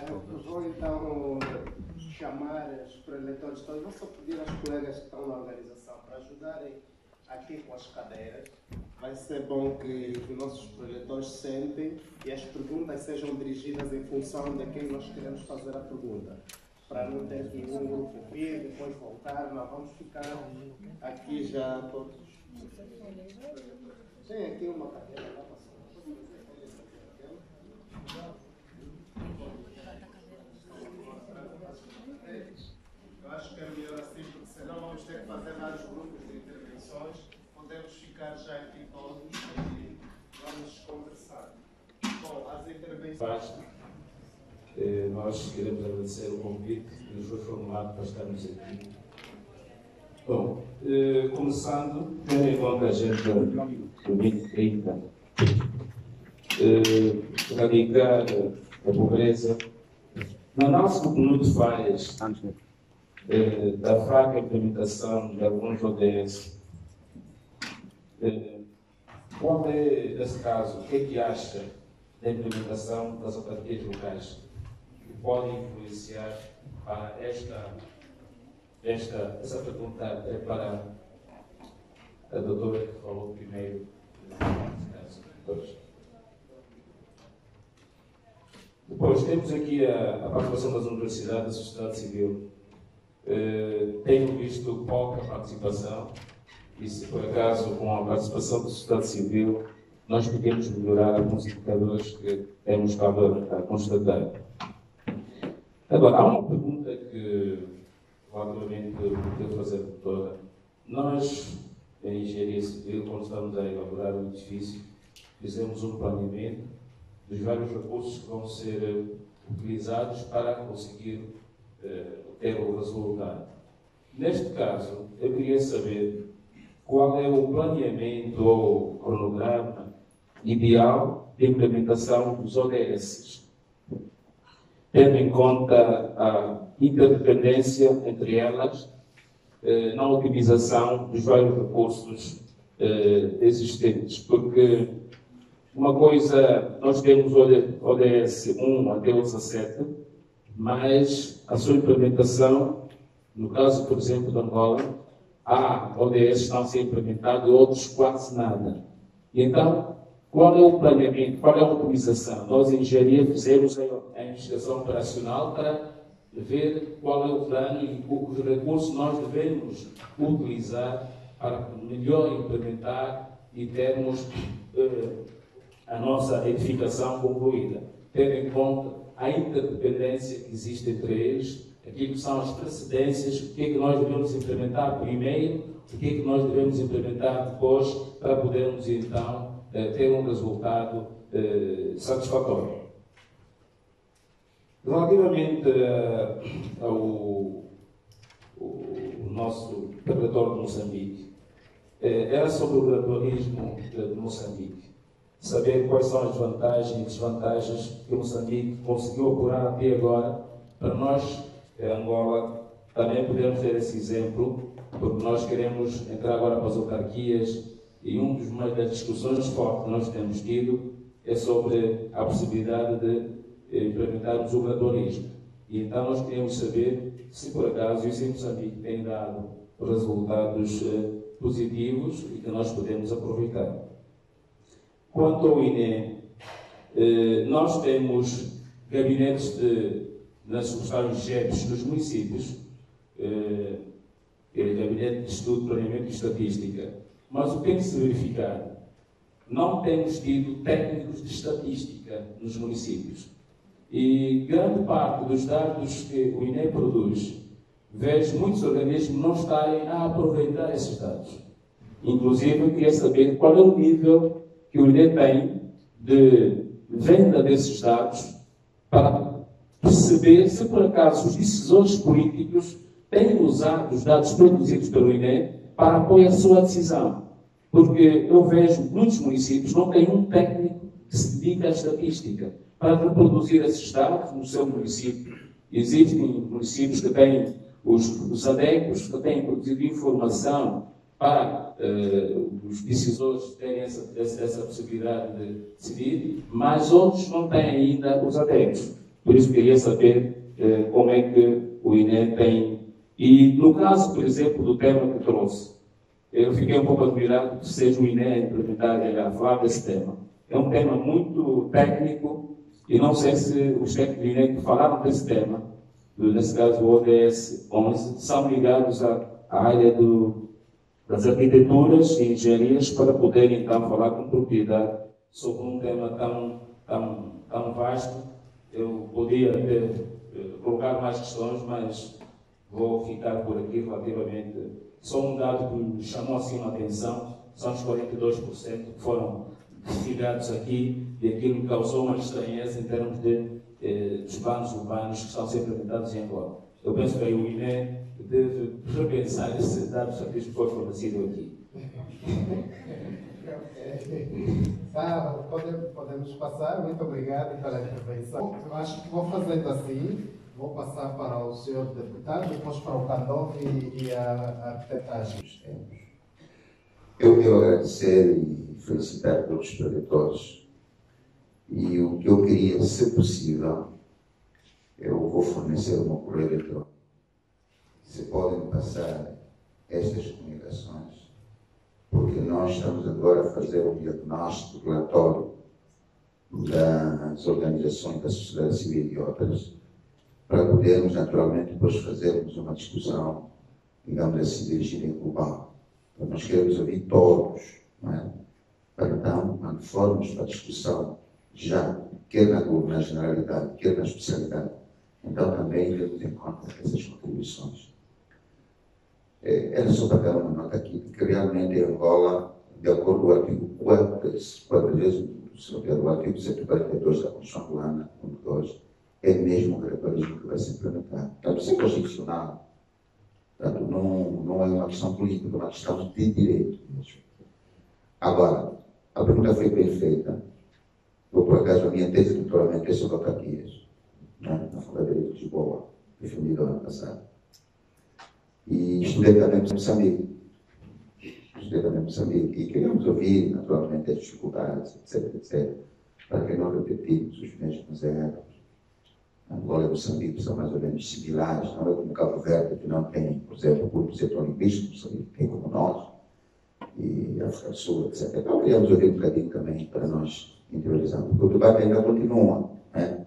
Eu vou então chamar os preletores todos. Vou só pedir aos colegas que estão na organização para ajudarem aqui com as cadeiras. Vai ser bom que os nossos preletores sentem e as perguntas sejam dirigidas em função de quem nós queremos fazer a pergunta. Para não ter que um grupo vir, depois voltar, não vamos ficar aqui já todos. Tem aqui uma cadeira lá para cima. Eu acho que é melhor assim, porque senão vamos ter que fazer vários grupos de intervenções. Podemos ficar já aqui todos e vamos conversar. Bom, as intervenções. Nós queremos agradecer o convite que nos foi formulado para estarmos aqui. Bom, começando, tendo em conta a agenda 2030, erradicar a pobreza, na análise que o PNUD faz da fraca implementação de alguns ODS, qual é, nesse caso, o que é que acha da implementação das autarquias locais que podem influenciar para essa pergunta é para a doutora que falou primeiro, nesse caso. Depois temos aqui a participação das universidades, da sociedade civil. Tenho visto pouca participação e, se por acaso, com a participação da sociedade civil, nós podemos melhorar alguns indicadores que temos estado a constatar. Agora, há uma pergunta que, provavelmente, devo fazer, doutora. Nós, em engenharia civil, quando estamos a elaborar um edifício, fizemos um planeamento dos vários recursos que vão ser utilizados para conseguir ter o resultado. Neste caso, eu queria saber qual é o planeamento ou cronograma ideal de implementação dos ODS, tendo em conta a interdependência entre elas na otimização dos vários recursos existentes, porque uma coisa, nós temos ODS 1 até o 17, mas a sua implementação, no caso, por exemplo, de Angola, há ODS que estão a ser implementados, outros quase nada. E então, qual é o planeamento, qual é a otimização? Nós, em engenharia, fizemos a investigação operacional para ver qual é o plano e os recursos nós devemos utilizar para melhor implementar e termos a nossa edificação concluída, tendo em conta a interdependência que existe entre eles, aquilo que são as precedências, o que é que nós devemos implementar primeiro, o que é que nós devemos implementar depois, para podermos então ter um resultado satisfatório. Relativamente ao nosso território de Moçambique, era sobre o gradualismo de Moçambique. Saber quais são as vantagens e desvantagens que Moçambique conseguiu apurar até agora, para nós, Angola, também podermos ter esse exemplo, porque nós queremos entrar agora para as autarquias e uma das discussões fortes que nós temos tido é sobre a possibilidade de implementarmos o gradualismo. E então nós queremos saber se por acaso isso em Moçambique tem dado resultados positivos e que nós podemos aproveitar. Quanto ao INE, nós temos gabinetes nas sucursais GEPs nos municípios, Gabinete de Estudo, Planeamento e Estatística, mas o que tem que se verificar? Não temos tido técnicos de estatística nos municípios. E grande parte dos dados que o INE produz, vejo muitos organismos não estarem a aproveitar esses dados. Inclusive, eu queria saber qual é o nível que o INE tem de venda desses dados para perceber se, por acaso, os decisores políticos têm usado os dados produzidos pelo INE para apoiar a sua decisão. Porque eu vejo muitos municípios não têm um técnico que se dedica à estatística para reproduzir esses dados no seu município. Existem municípios que têm os ADECOs, que têm produzido informação para os decisores terem essa possibilidade de decidir, mas outros não têm ainda os ADECOs. Por isso queria saber como é que o INE tem. E no caso, por exemplo, do tema que trouxe, eu fiquei um pouco admirado que seja o INE a implementar e a falar desse tema. É um tema muito técnico e não sei se os técnicos do INE que falaram desse tema, nesse caso o ODS 11, são ligados à área das arquiteturas e engenharias para poderem então falar com propriedade sobre um tema tão vasto. Eu podia colocar mais questões, mas vou ficar por aqui relativamente. Só um dado que me chamou assim a atenção, são os 42% que foram ligados aqui, e aquilo causou uma estranheza em termos dos planos urbanos que estão a ser implementados em Angola. Eu penso que aí o INE deve repensar esse dado estatístico que foi fornecido aqui. Podemos passar. Muito obrigado pela intervenção. Eu acho que vou fazendo assim. Vou passar para o senhor deputado, depois para o Candov e a arquitetagem dos tempos. Eu quero agradecer e felicitar todos os preleitores. E o que eu queria, se possível, eu vou fornecer uma correio eletrônico. Se podem passar estas comunicações, porque nós estamos agora a fazer um diagnóstico, relatório das organizações da sociedade civil e outras, para podermos, naturalmente, depois fazermos uma discussão, digamos assim, dirigida em global. Então, nós queremos ouvir todos, não é? Para então, quando formos para a discussão, já, quer na generalidade, quer na especialidade, então também temos em conta essas contribuições. Era só para dar uma nota aqui, que realmente em Angola, de acordo com o artigo 4, o artigo 142 da Constituição angolana, 1.2, é mesmo o gradualismo que vai se implementar. Portanto, isso é constitucional. Portanto, não é uma questão política, é uma questão de direito. Agora, a pergunta foi bem feita. Eu, por acaso, a minha tese de doutoramento é sobre autarquias, né, na Faculdade de Direito de Lisboa, defendida no ano passado. E estudei também em Moçambique. E queríamos ouvir, naturalmente, as dificuldades, etc., para que não repetirmos os mesmos erros. Angola e Moçambique são mais ou menos similares, não é como Cabo Verde, que não tem, por exemplo, o grupo setor linguístico, Moçambique tem como nós, e África do Sul, etc. Então, queríamos ouvir um bocadinho também para nós interiorizarmos, porque o debate ainda continua, né?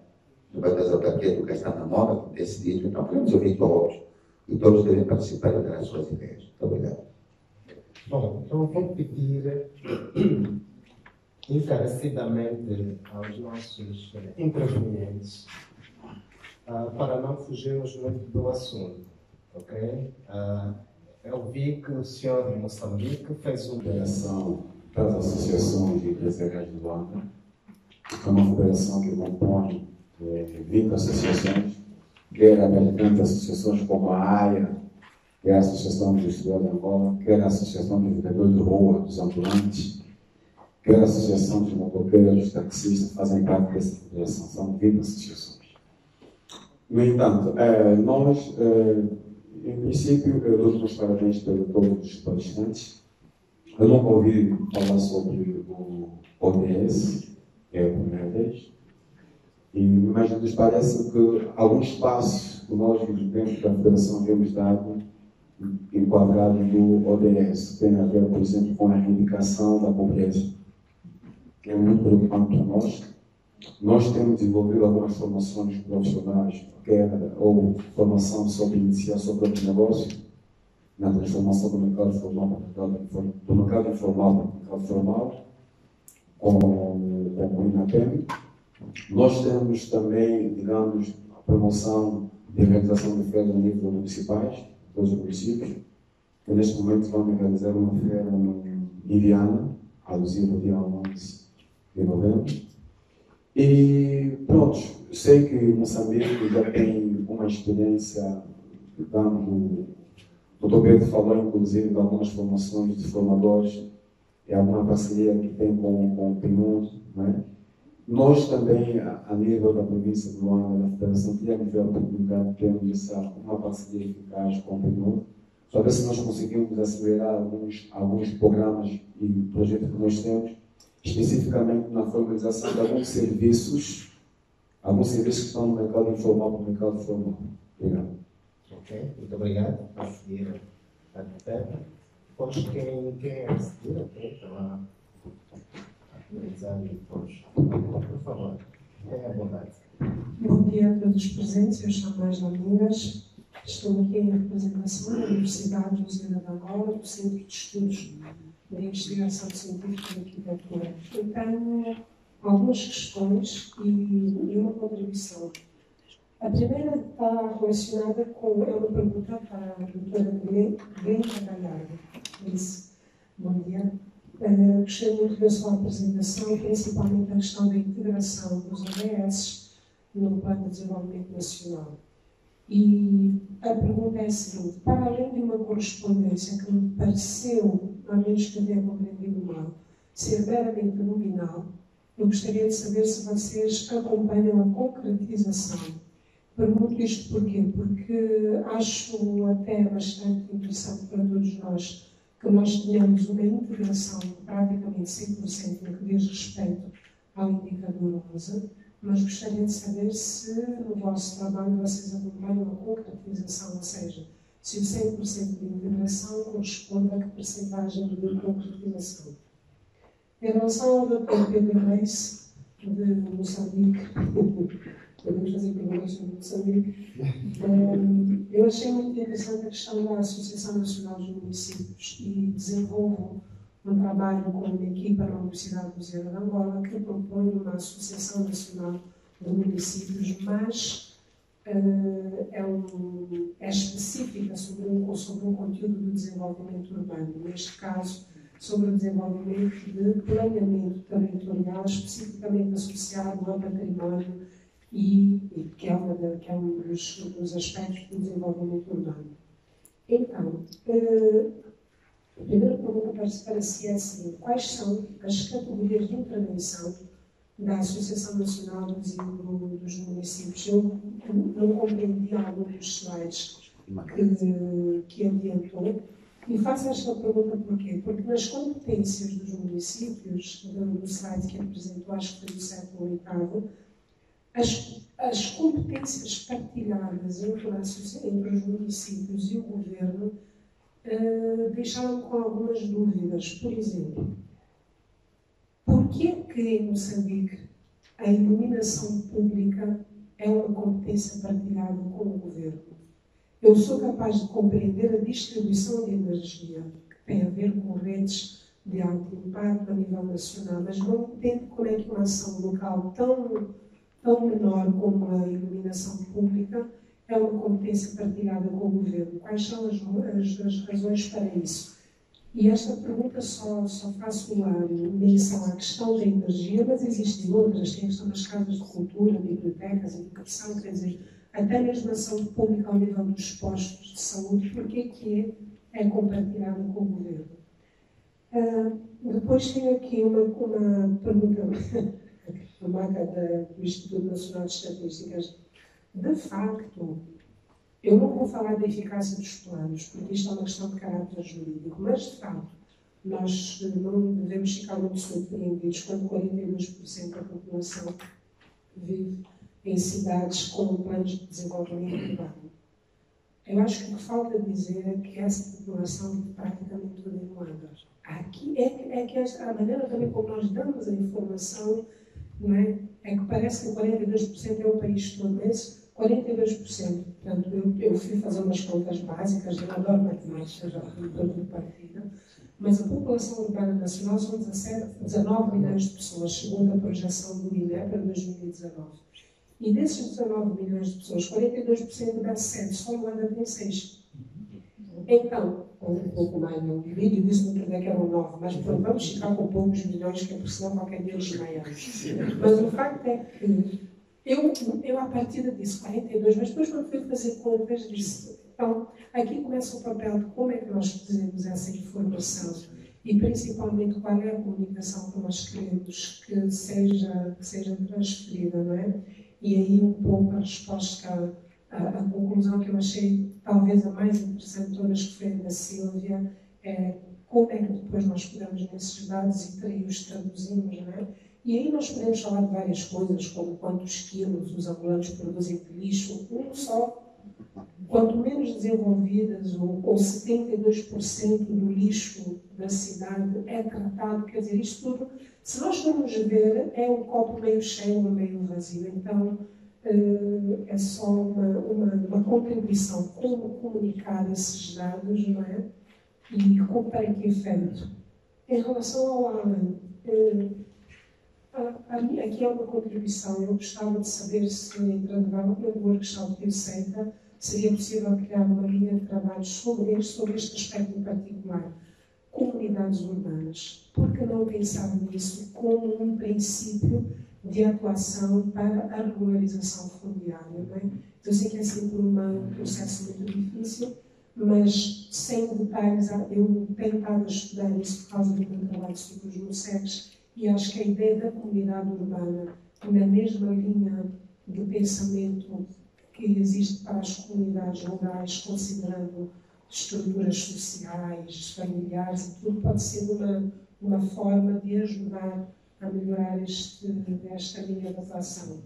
O debate das autarquias do que está na moda, como decidido, então queremos ouvir todos, e todos devem participar e dar as suas ideias. Muito obrigado. Bom, então eu vou pedir encarecidamente aos nossos intervenientes para não fugirmos muito do assunto, ok? Eu vi que o senhor de Moçambique fez uma federação das associações empresariais de Luanda, é uma federação que compõe 20 associações, quer americanas associações como a AIA, que é a Associação dos Estudantes de Angola, quer a Associação dos Vendedores de Rua, dos Ambulantes, quer a Associação dos Motoqueiros, taxistas, fazem parte dessa federação, são 20 associações. No entanto, nós, em princípio, eu dou os parabéns para todos os palestrantes. Eu nunca ouvi falar sobre o ODS, que é a primeira vez, mas nos parece que alguns passos que nós, dentro da Federação, temos dado enquadrado do ODS, tem a ver, por exemplo, com a erradicação da pobreza, que é muito preocupante para nós. Nós temos desenvolvido algumas formações profissionais, ou formação sobre iniciar seu próprio negócio, na transformação do mercado formal para do mercado informal para o mercado formal, com o INAPEM. Nós temos também, digamos, a promoção de realização de feiras a nível municipais, todos os municípios, que neste momento vamos realizar uma feira em Viana, alusiva ao dia 11 de novembro. E pronto, sei que Moçambique já tem uma experiência, dando. O Dr. Pedro falou, inclusive, de algumas formações de formadores e alguma parceria que tem com o PNUD, né? Nós também, a nível da província de Luanda, da Federação, tivemos a oportunidade de termos uma parceria eficaz com o PNUD, para ver se nós conseguimos acelerar alguns programas e projetos que nós temos, especificamente na formalização de alguns serviços alguns serviços que estão no mercado informal para o mercado formal. Obrigado. Ok, muito obrigado. A seguir a Pepe. Depois quem é a seguir, ok, estava a finalizar e depois, por favor, tenha vontade. Bom dia a todos os presentes, eu chamo Angela Mingas, estou aqui em representação da Universidade Lusiana de Angola, do Centro de Estudos de Investigação Científica e Arquitetura. Eu tenho algumas questões e uma contribuição. A primeira está relacionada com, é uma pergunta para a doutora Glenda Galhardo. Disse, bom dia. Gostaria muito da sua apresentação, principalmente a questão da integração dos ODS no Plano de Desenvolvimento Nacional. E a pergunta é a seguinte: para além de uma correspondência que me pareceu, a menos que eu tenha compreendido mal, ser meramente nominal, eu gostaria de saber se vocês acompanham a concretização. Pergunto isto porquê? Porque acho até bastante interessante para todos nós que nós tenhamos uma integração de praticamente 100% no que diz respeito ao indicador rosa, mas gostaria de saber se no vosso trabalho vocês acompanham a concretização, ou seja, se o 100% de integração corresponde a que percentagem de concretização. Em relação ao Dr. Pedro Reis, de Moçambique, podemos fazer perguntas sobre Moçambique, eu achei muito interessante a questão da Associação Nacional dos Municípios e desenvolvo um trabalho com uma equipa na Universidade Lusiana de Angola que propõe uma Associação Nacional de Municípios, mas é específica sobre um conteúdo do desenvolvimento urbano, neste caso sobre o desenvolvimento de planeamento territorial especificamente associado ao património e que é um dos aspectos do desenvolvimento urbano. Então, a primeira pergunta para si é assim: quais são as categorias de intervenção da Associação Nacional dos Municípios? Eu não compreendi alguns dos slides que adiantou. E faço esta pergunta porquê? Porque nas competências dos municípios, no slide que apresentou, acho que foi do século VIII, as competências partilhadas entre os municípios e o governo deixaram com algumas dúvidas. Por exemplo, por que em Moçambique a iluminação pública é uma competência partilhada com o governo? Eu sou capaz de compreender a distribuição de energia, que tem a ver com redes de alto impacto a nível nacional, mas não entendo como é que uma ação local tão menor como a iluminação pública é uma competência partilhada com o governo. Quais são as razões para isso? E esta pergunta só faço uma menção à questão da energia, mas existem outras, tem a questão das casas de cultura, bibliotecas, educação, quer dizer, até mesmo a saúde pública ao nível dos postos de saúde, porque que é compartilhada com o governo. Depois tenho aqui uma pergunta, a marca do Instituto Nacional de Estatísticas. De facto, eu não vou falar da eficácia dos planos, porque isto é uma questão de caráter jurídico, mas de facto, nós não devemos ficar muito surpreendidos quando 42% da população vive em cidades com planos de desenvolvimento urbano. Eu acho que o que falta dizer é que essa população vive praticamente toda em Luanda. Aqui é que a maneira também como nós damos a informação, não é que parece que 42% é o país todo, mas 42%. Portanto, eu fui fazer umas contas básicas, eu adoro matemática, já fui para o partido, mas a população urbana nacional são 19 milhões de pessoas, segundo a projeção do INE para 2019. E desses 19 milhões de pessoas, 42% dá 7, só Luanda tem 6. Então, um pouco mais, no vídeo disse no outro dia que eram 9, mas vamos ficar com poucos milhões, que é por senão qualquer dia desmaiamos. Mas o facto é que eu à partida disse 42, mas depois quando fui fazer contas disse, então, aqui começa o papel de como é que nós fazemos essa informação e principalmente qual é a comunicação que nós queremos que seja transferida, não é? E aí um pouco a resposta, a conclusão que eu achei talvez a mais interessante de todas, que foi a da Sílvia, é como é que depois nós pegamos nesses dados e os traduzimos, não é? E aí nós podemos falar de várias coisas, como quantos quilos os angolanos produzem de lixo, só. Quanto menos desenvolvidas, ou 72% do lixo da cidade é tratado, quer dizer, isto tudo, se nós formos ver, é um copo meio cheio ou meio vazio. Então, é só uma contribuição, como comunicar esses dados, não é? E para que efeito? Em relação ao Alan, aqui é uma contribuição. Eu gostava de saber se, entrando no workshop que eu seita, seria possível criar uma linha de trabalho sobre este aspecto em particular. Comunidades urbanas. Por que não pensar nisso como um princípio de atuação para a regularização fundiária? Não é? Eu sei que é sempre um processo muito difícil, mas sem detalhes, eu tenho estado a estudar isso por causa do meu trabalho sobre os MUSECs, e acho que a ideia da comunidade urbana, na mesma linha de pensamento que existe para as comunidades rurais, considerando estruturas sociais, familiares e tudo, pode ser uma forma de ajudar a melhorar esta linha de atuação.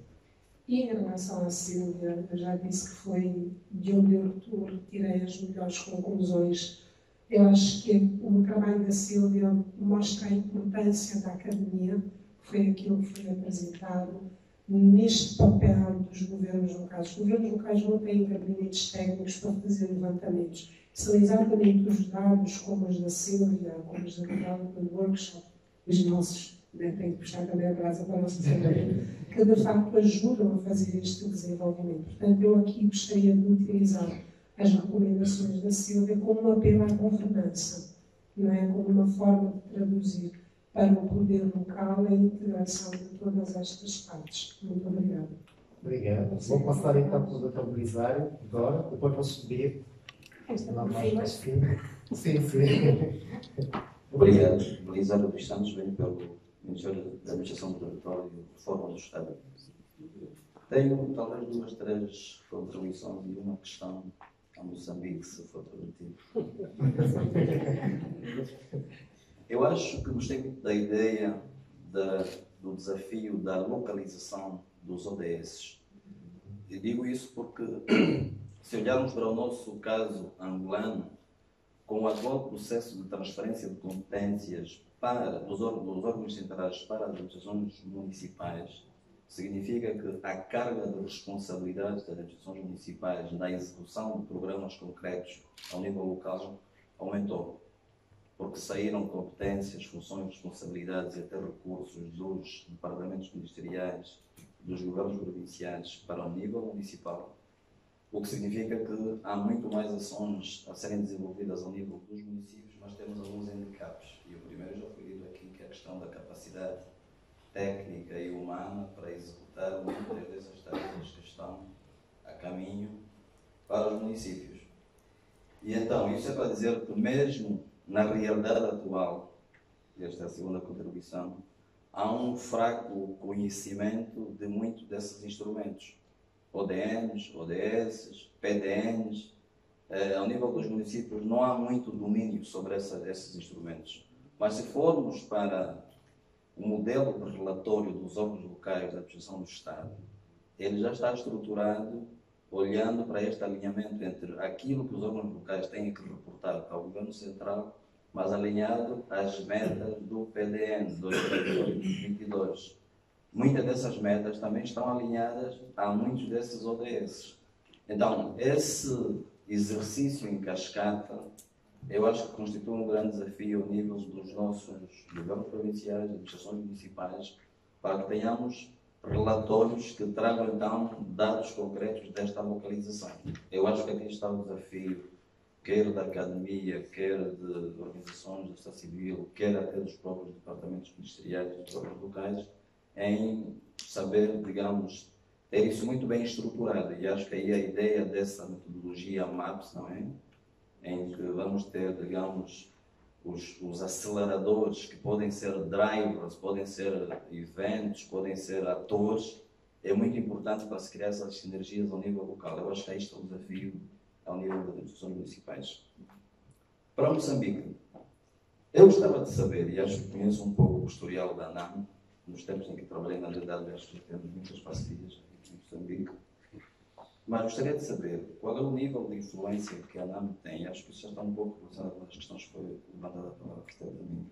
E em relação à Sílvia, eu já disse que foi de onde eu retirei as melhores conclusões. Eu acho que o trabalho da Sílvia mostra a importância da academia, que foi aquilo que foi apresentado, neste papel dos governos locais. Os governos locais não têm gabinetes técnicos para fazer levantamentos. São exatamente os dados, como os da Sílvia, como os da Gabriela do workshop, os nossos, né, tenho que puxar também a brasa para a nossa Assembleia, que de facto ajudam a fazer este desenvolvimento. Portanto, eu aqui gostaria de utilizar as recomendações da Sílvia como um apelo à governança, não é? Como uma forma de traduzir para o poder local a integração de todas estas partes. Muito obrigada. Obrigado. Vou passar então para o Dr. Belisário agora, depois vou subir. Lá mais fino. Sim, sim. Obrigado. Belisário dos Santos, venho pelo Ministério da Administração do Território e Reforma do Estado. Tenho talvez 2, 3 contribuições e uma questão a Moçambique, se for permitido. Eu acho que gostei muito da ideia do desafio da localização dos ODS. E digo isso porque, se olharmos para o nosso caso angolano, com o atual processo de transferência de competências dos órgãos centrais para as administrações municipais, significa que a carga de responsabilidades das administrações municipais na execução de programas concretos ao nível local aumentou. Porque saíram competências, funções, responsabilidades e até recursos dos departamentos ministeriais, dos governos provinciais para o nível municipal, o que significa que há muito mais ações a serem desenvolvidas ao nível dos municípios, mas temos alguns handicaps. E o primeiro já foi dito aqui, que é a questão da capacidade técnica e humana para executar muitas dessas tarefas que estão a caminho para os municípios. E então, isso é para dizer que mesmo na realidade atual, e esta é a segunda contribuição, há um fraco conhecimento de muitos desses instrumentos. ODNs, ODS, PDNs. Ao nível dos municípios não há muito domínio sobre esses instrumentos. Mas se formos para o modelo de relatório dos órgãos locais da administração do Estado, ele já está estruturado olhando para este alinhamento entre aquilo que os órgãos locais têm que reportar para o Governo Central, mas alinhado às metas do PDN 2022. Muitas dessas metas também estão alinhadas a muitos desses ODS. Então, esse exercício em cascata, eu acho que constitui um grande desafio ao nível dos nossos governos provinciais, administrações municipais, para que tenhamos relatórios que tragam, então, dados concretos desta localização. Eu acho que aqui está o desafio, quer da academia, quer de organizações da sociedade civil, quer até dos próprios departamentos ministeriais e dos órgãos locais, em saber, digamos, ter isso muito bem estruturado. E acho que aí a ideia dessa metodologia MAPS, não é? Em que vamos ter, digamos, os aceleradores, que podem ser drivers, podem ser eventos, podem ser atores, é muito importante para se criar essas sinergias ao nível local. Eu acho que este é o desafio ao nível das instituições municipais. Para Moçambique, eu gostava de saber, e acho que conheço um pouco o historial da ANAM, nos tempos em que trabalhei na realidade, acho que temos muitas parcerias aqui em Moçambique. Mas gostaria de saber qual é o nível de influência que a ANAM tem. Acho que isso já está um pouco relacionado com as questões que foi levantada pela Cristina também.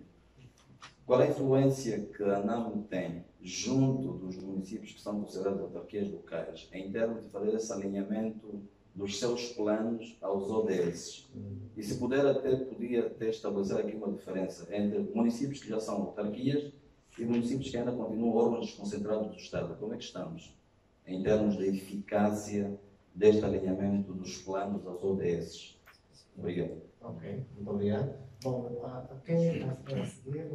Qual é a influência que a ANAM tem junto dos municípios que são considerados autarquias locais, em termos de fazer esse alinhamento dos seus planos aos ODS? E se puder podia até estabelecer aqui uma diferença entre municípios que já são autarquias e municípios que ainda continuam órgãos desconcentrados do Estado. Como é que estamos em termos de eficácia deste alinhamento dos planos aos ODS? Obrigado. Ok, muito obrigado. Bom, quem a seguir, eu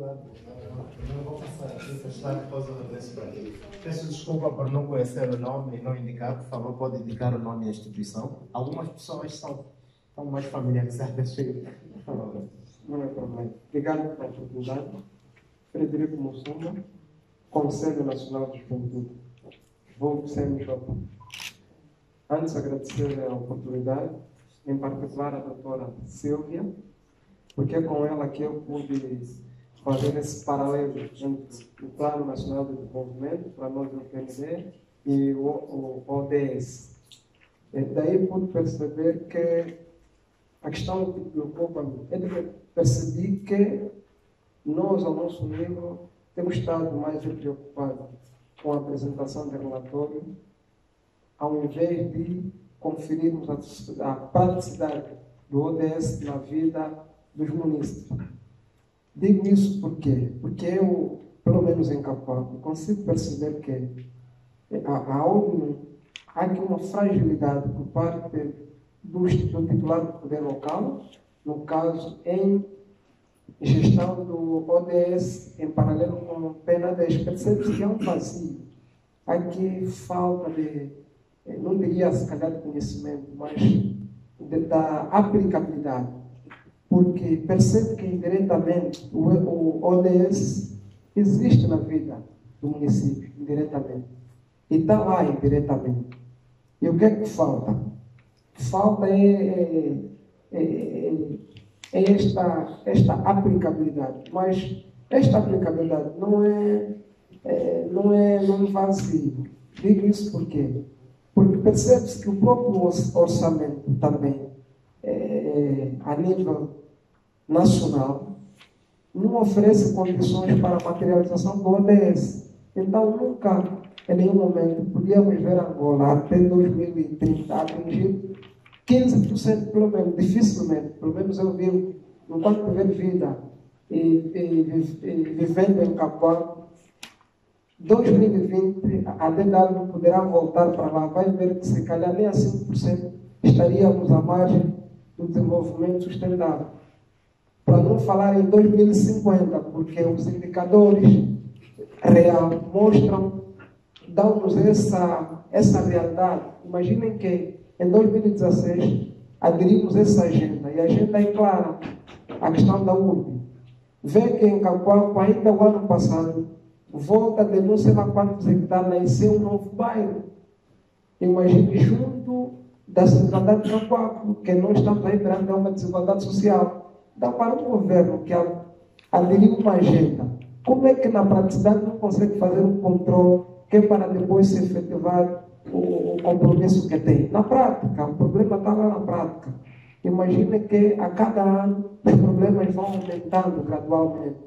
vou passar a estar depois desse partido. Peço desculpa por não conhecer o nome e não indicar, por favor, pode indicar o nome e a instituição. Algumas pessoas estão mais familiarizadas. Não é problema. Obrigado pela oportunidade. Frederico Mussuma, Conselho Nacional de Juventude. Vou CNJ. Antes, agradecer a oportunidade, em particular a doutora Silvia, porque é com ela que eu pude fazer esse paralelo entre o Plano Nacional de Desenvolvimento, para nós o PND, e o ODS. E daí pude perceber que a questão que preocupa-me é de perceber que nós, ao nosso nível, temos estado mais preocupados com a apresentação do relatório, ao invés de conferirmos a praticidade do ODS na vida dos munícipes. Digo isso por quê? Porque eu, pelo menos em Capoeira, consigo perceber que há aqui uma fragilidade por parte do titular do poder local, no caso, em gestão do ODS em paralelo com o PNAD. Percebe-se que há um vazio. Há aqui falta de, não diria se calhar de conhecimento, mas da aplicabilidade. Porque percebe que indiretamente o ODS existe na vida do município, indiretamente. E está lá indiretamente. E o que é que falta? Falta esta aplicabilidade. Mas esta aplicabilidade não é vazio. Digo isso por quê? Porque percebe-se que o próprio orçamento também, a nível nacional, não oferece condições para a materialização do ODS. Então, nunca, em nenhum momento, podíamos ver Angola até 2030 atingir 15% pelo menos, dificilmente. Pelo menos eu vi, enquanto tiver vida e vivendo em Capoeira, 2020, a DW poderá voltar para lá, vai ver que se calhar nem a 5% estaríamos à margem do desenvolvimento sustentável. Para não falar em 2050, porque os indicadores real mostram, dão-nos essa realidade. Imaginem que em 2016 aderimos essa agenda, e a agenda é clara, a questão da URB. Vê que em Cacoalco, ainda o ano passado, volta a denúncia lá quantos hectares nasceu um novo bairro. Imagine junto da centralidade de Cacoalco, que nós estamos aí perante uma desigualdade social. Dá para um governo que aderiu uma agenda. Como é que na praticidade não consegue fazer um controle que é para depois se efetivar o compromisso que tem? Na prática, o problema está lá na prática. Imagine que a cada ano os problemas vão aumentando gradualmente.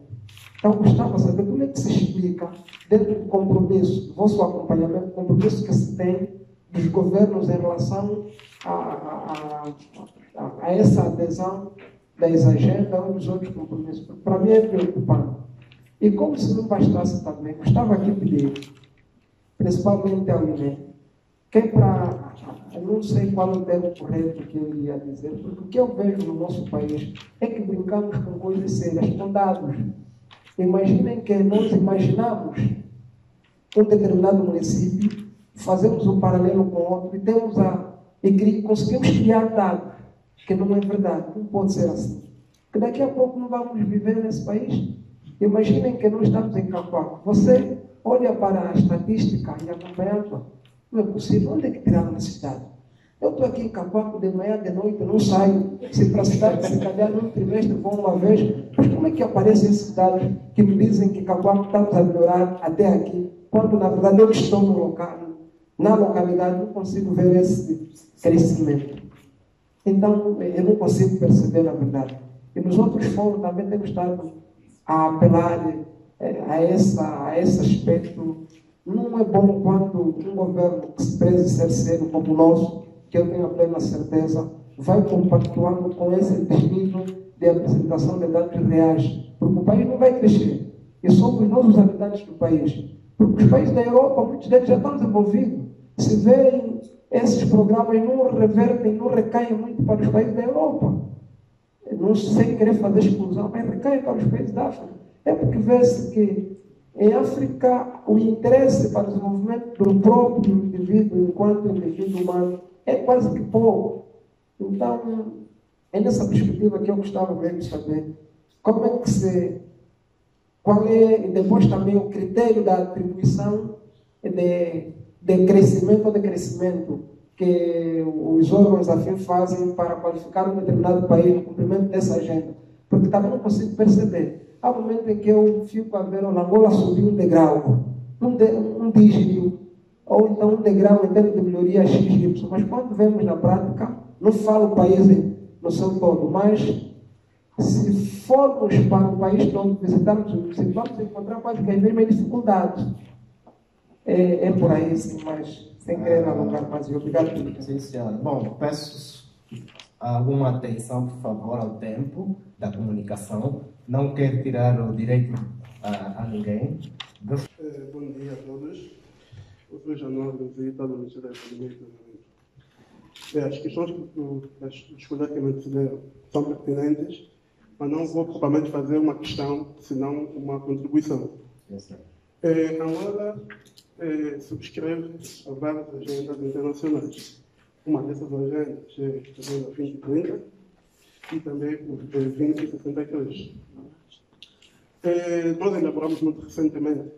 Então, gostava de saber como é que se explica, dentro do compromisso, do vosso acompanhamento, o compromisso que se tem dos governos em relação a essa adesão das agendas ou dos outros compromissos. Para mim é preocupante. E como se não bastasse também, gostava aqui de pedir, principalmente ao INE, que é para, eu não sei qual é o termo correto que eu iria dizer, porque o que eu vejo no nosso país é que brincamos com coisas sérias, com dados. Imaginem que nós imaginamos um determinado município, fazemos um paralelo com outro e conseguimos criar dados, que não é verdade, não pode ser assim. Porque daqui a pouco não vamos viver nesse país. Imaginem que nós estamos em Cacoalco. Você olha para a estatística e acompanha, não é possível. Onde é que tiraram a cidade? Eu estou aqui em Capaco de manhã, de noite, não saio. Se para a cidade, se calhar num trimestre vou uma vez. Mas como é que aparecem esses dados que me dizem que Capaco está a melhorar até aqui, quando na verdade eu estou no local, na localidade, não consigo ver esse crescimento. Então, eu não consigo perceber, na verdade. E nos outros fóruns também temos estado a apelar a esse aspecto. Não é bom quando um governo que se preze ser sério como o nosso, que eu tenho a plena certeza, vai compactuando com esse desnível de apresentação de dados reais. Porque o país não vai crescer. E somos nós os habitantes do país. Porque os países da Europa, muitos deles já estão desenvolvidos. Se verem, esses programas não revertem, não recaem muito para os países da Europa. Não sem querer fazer exclusão, mas recaem para os países da África. É porque vê-se que em África o interesse para o desenvolvimento do próprio indivíduo, enquanto indivíduo humano, é quase que pouco. Então, é nessa perspectiva que eu gostava mesmo de saber como é que qual é, e depois também o critério da atribuição de crescimento ou decrescimento que os órgãos afins fazem para qualificar um determinado país no cumprimento dessa agenda. Porque também não consigo perceber. Há um momento em que eu fico a ver o Angola subir um degrau, um dígito, ou então um degrau em termos de melhoria XY. Mas quando vemos na prática, não falo o país no seu todo, mas se formos para o país todo, visitarmos o município, vamos encontrar quase que as mesmas dificuldades. É por aí, sim, mas sem querer alongar mais. Obrigado. Sim, senhora. Bom, peço alguma atenção, por favor, ao tempo da comunicação. Não quero tirar o direito a ninguém. Bom dia a todos. Eu sou Januário, visita do Ministério da Economia e Desenvolvimento. As questões das coisas que me antecederam são pertinentes, mas não vou propriamente fazer uma questão, senão uma contribuição. Angola subscreve a várias agendas internacionais. Uma dessas agendas é a Agenda 2030 e também o 2063. Nós elaboramos muito recentemente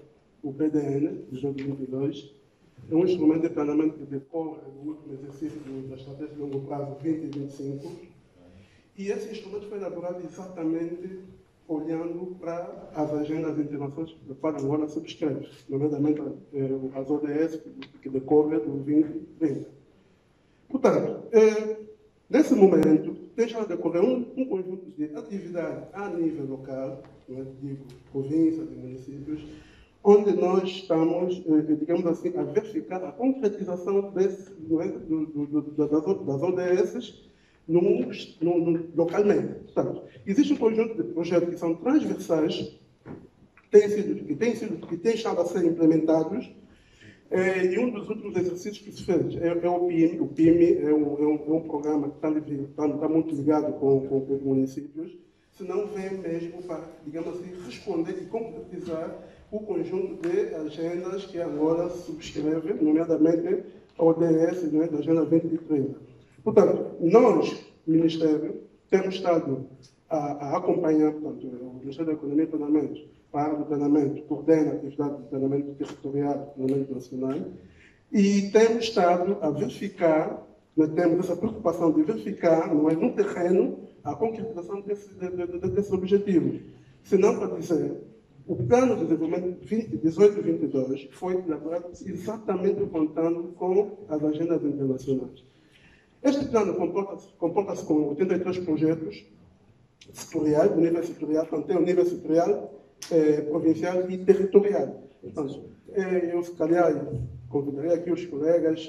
o PDN de 2022, é um instrumento de planeamento que decorre do último exercício da Estratégia de Longo Prazo 2025, e esse instrumento foi elaborado exatamente olhando para as agendas internacionais que a Angola subscreve, nomeadamente as ODS que decorrem do 2030. Portanto, nesse momento, deixa de decorrer um conjunto de atividades a nível local, digo, províncias e municípios, onde nós estamos, digamos assim, a verificar a concretização das ODS localmente. Portanto, existe um conjunto de projetos que são transversais, que têm estado a ser implementados, e um dos últimos exercícios que se fez é o PIMI. O PIMI é um programa que está muito ligado com os municípios, se não vem mesmo para, digamos assim, responder e concretizar o conjunto de agendas que agora subscreve, nomeadamente a ODS, da Agenda 2030. Portanto, nós, Ministério, temos estado a acompanhar, portanto, o Ministério da Economia e Planeamento, a área do planeamento, coordena a atividade do planeamento territorial do planeamento nacional, e temos estado a verificar, nós temos essa preocupação de verificar, não é, no terreno, a concretização desse objetivo. Se não para dizer, o Plano de Desenvolvimento 2018-2022 foi elaborado exatamente contando com as agendas internacionais. Este plano comporta-se com 83 projetos setoriais, do nível setorial, tanto o nível setorial, provincial e territorial. Portanto, eu, se calhar, convidaria aqui os colegas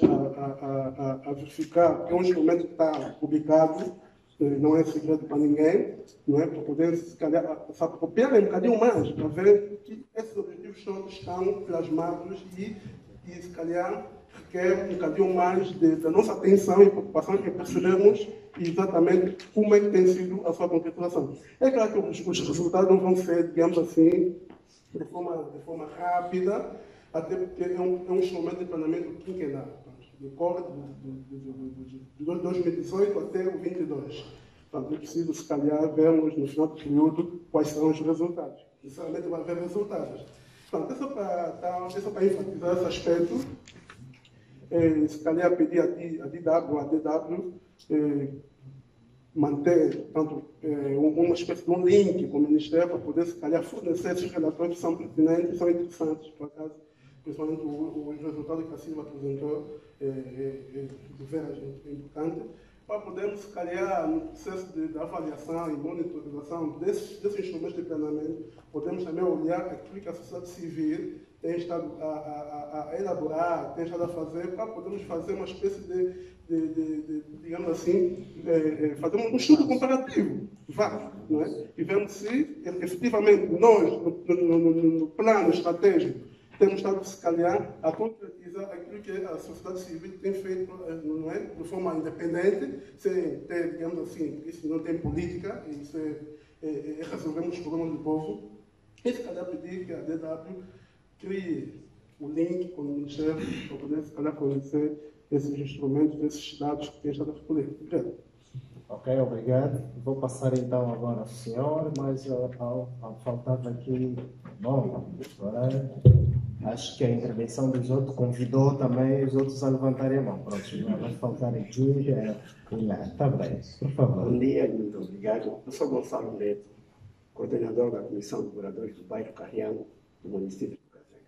a verificar que é um instrumento que está publicado, não é segredo para ninguém, não é? Para poder, se calhar, se apropriar um bocadinho mais, para ver que esses objetivos todos estão plasmados e se calhar, requer um bocadinho mais da nossa atenção e preocupação em percebermos exatamente como é que tem sido a sua concretização. É claro que os resultados não vão ser, digamos assim, de forma rápida, até porque é um instrumento de planeamento quinquenal. Decorre de 2018 até o 2022. Portanto, é preciso, se calhar, vermos no final do período quais serão os resultados. Sinceramente, vai haver resultados. Portanto, é só para enfatizar esse aspecto. se calhar pedir a DW, manter tanto, uma espécie de um link com o Ministério para poder, se calhar, fornecer esses relatórios que são pertinentes, são interessantes, por acaso, principalmente os resultados que a Silva apresentou, de veras importante, para podermos, se calhar, no processo de avaliação e monitorização desses instrumentos de treinamento, podemos também olhar aquilo que a sociedade civil tem estado a elaborar, tem estado a fazer, para podermos fazer uma espécie de digamos assim, fazer um estudo comparativo, válido, não é? E vemos se, efetivamente, nós, no plano estratégico, temos estado, se calhar, a concretizar aquilo que a sociedade civil tem feito, não é? De forma independente, sem ter, digamos assim, isso não tem política, isso resolvemos os problemas do povo. E, se calhar, pedir que a DW crie o link com o Ministério para poder, se calhar, conhecer esses instrumentos, esses dados que tem estado a recolher. Obrigado. Ok, obrigado. Vou passar então agora ao senhor, mas faltava aqui, bom, acho que a intervenção dos outros convidou também os outros a levantarem a mão. Pronto, não vai faltar aqui. Está bem, por favor. Bom dia, muito obrigado. Eu sou Gonçalo Neto, coordenador da Comissão de Moradores do bairro Carrião, do município de Caseca.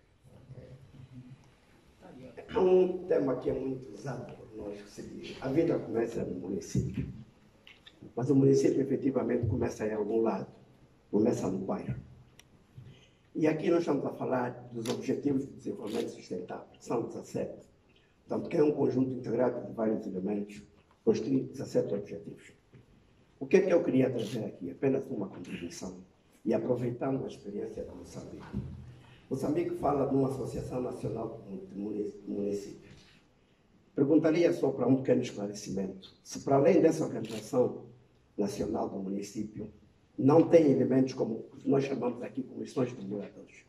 É um tema que é muito usado por nós, que se diz, a vida começa no município. Mas o município efetivamente começa em algum lado, começa no bairro. E aqui nós estamos a falar dos Objetivos de Desenvolvimento Sustentável, são 17. Portanto, que é um conjunto integrado de vários elementos, constitui 17 objetivos. O que é que eu queria trazer aqui? Apenas uma contribuição, e aproveitando a experiência de Moçambique. Moçambique fala de uma Associação Nacional de Municípios. Perguntaria só para um pequeno esclarecimento, se para além dessa organização nacional do município, não tem elementos como nós chamamos aqui comissões de moradores.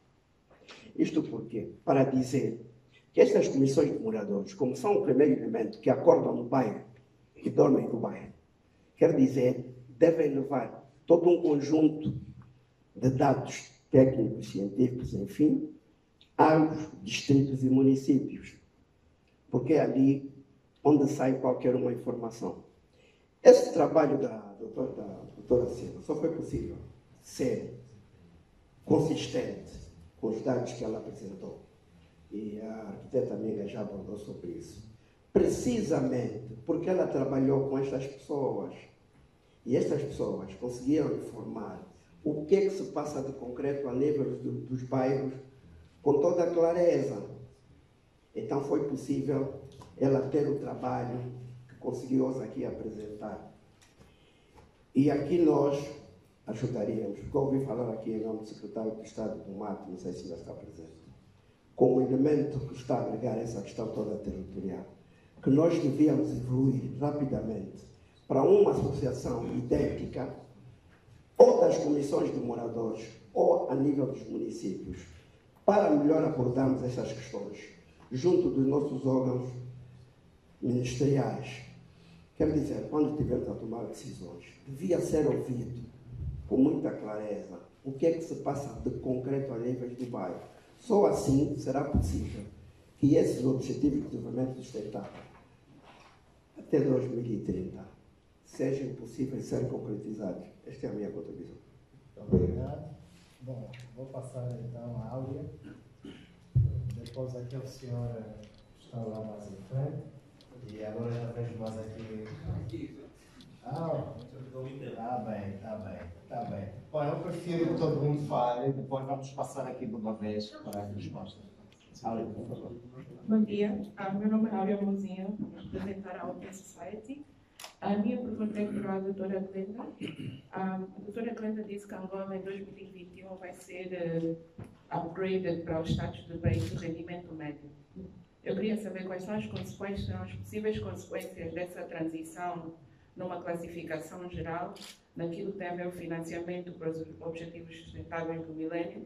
Isto porque, para dizer que estas comissões de moradores, como são o primeiro elemento que acordam no bairro e dormem no bairro, quer dizer, devem levar todo um conjunto de dados técnicos, científicos, enfim, aos distritos e municípios, porque é ali onde sai qualquer uma informação. Esse trabalho da doutora Silva só foi possível ser consistente com os dados que ela apresentou. E a arquiteta amiga já abordou sobre isso. Precisamente porque ela trabalhou com estas pessoas. E estas pessoas conseguiram informar o que é que se passa de concreto a nível dos bairros com toda a clareza. Então foi possível ela ter o trabalho que conseguiu hoje aqui apresentar. E aqui nós ajudaríamos, porque eu ouvi falar aqui em nome do secretário de Estado do Mato, não sei se ainda está presente, como elemento que está a agregar essa questão toda territorial, que nós devíamos evoluir rapidamente para uma associação idêntica, ou das comissões de moradores, ou a nível dos municípios, para melhor abordarmos essas questões, junto dos nossos órgãos ministeriais. Quer dizer, quando estivermos a tomar decisões, devia ser ouvido com muita clareza o que é que se passa de concreto a níveis do bairro. Só assim será possível que esses objetivos de desenvolvimento sustentável até 2030 sejam possíveis de serem concretizados. Esta é a minha contribuição. Obrigado. Bom, vou passar então a Áurea. Depois aqui o senhor está lá mais em frente. E agora já vejo mais aqui. Está bem. Bom, eu prefiro que todo mundo fale, depois vamos passar aqui de uma vez para a resposta. Áurea, por favor. Bom dia, meu nome é Áurea Mozinho, representar a Open Society. A minha pergunta é para a doutora Glenda. A doutora Glenda disse que Angola em 2021 vai ser upgraded para o status de país de rendimento médio. Eu queria saber quais são as consequências, são as possíveis consequências dessa transição numa classificação geral naquilo que tem a ver com o financiamento para os objetivos sustentáveis do milénio,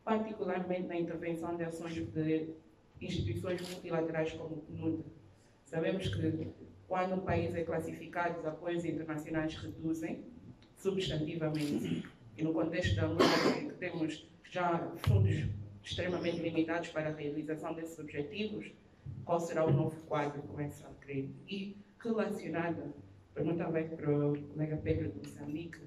particularmente na intervenção de ações de instituições multilaterais como o PNUD. Sabemos que quando um país é classificado, os apoios internacionais reduzem substantivamente. E no contexto da Angola, que temos já fundos extremamente limitados para a realização desses objetivos, qual será o novo quadro com essa crédito? E relacionada, pergunta vai para o colega Pedro de Moçambique,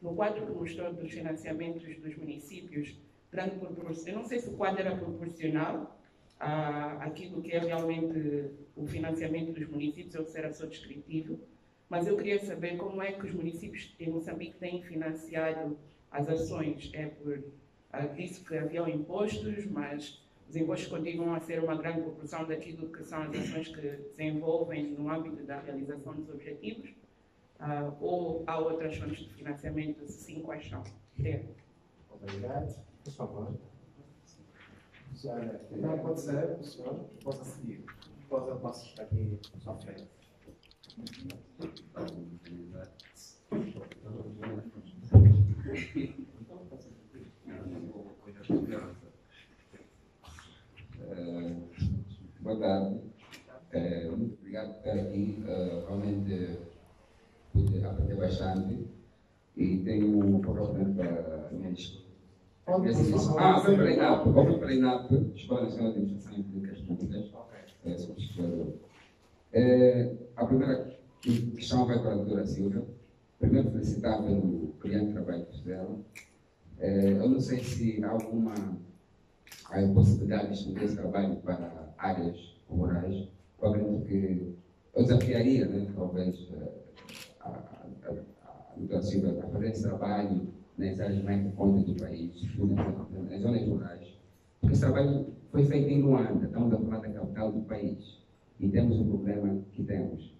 no quadro que mostrou dos financiamentos dos municípios, grande proporção, eu não sei se o quadro era proporcional àquilo que é realmente o financiamento dos municípios ou se era só descritivo, mas eu queria saber como é que os municípios em Moçambique têm financiado as ações. Disse que haviam impostos, mas os impostos continuam a ser uma grande proporção daquilo que são as ações que desenvolvem no âmbito da realização dos objetivos, ou há outras fontes de financiamento? Se sim, quais são? Obrigado. Por favor. Não pode ser, o senhor possa seguir. Depois eu posso estar aqui à sua frente. Boa tarde. Muito obrigado por estar aqui. Realmente pude aprender bastante e tenho um pouco para a minha discussão. Foi para a INAP, Escola Nacional de Administração e Políticas Públicas. Sou pesquisador. A primeira questão vai para a doutora Silva. Primeiro, felicitar pelo brilhante trabalho que fizeram. Eu não sei se há alguma possibilidade de estender esse trabalho para áreas rurais. Eu acredito que eu desafiaria, talvez, a doutora Silva a fazer esse trabalho nas áreas mais remotas do país, nas zonas rurais. Porque esse trabalho foi feito em Luanda, estamos a falar da capital do país. E temos um problema que temos.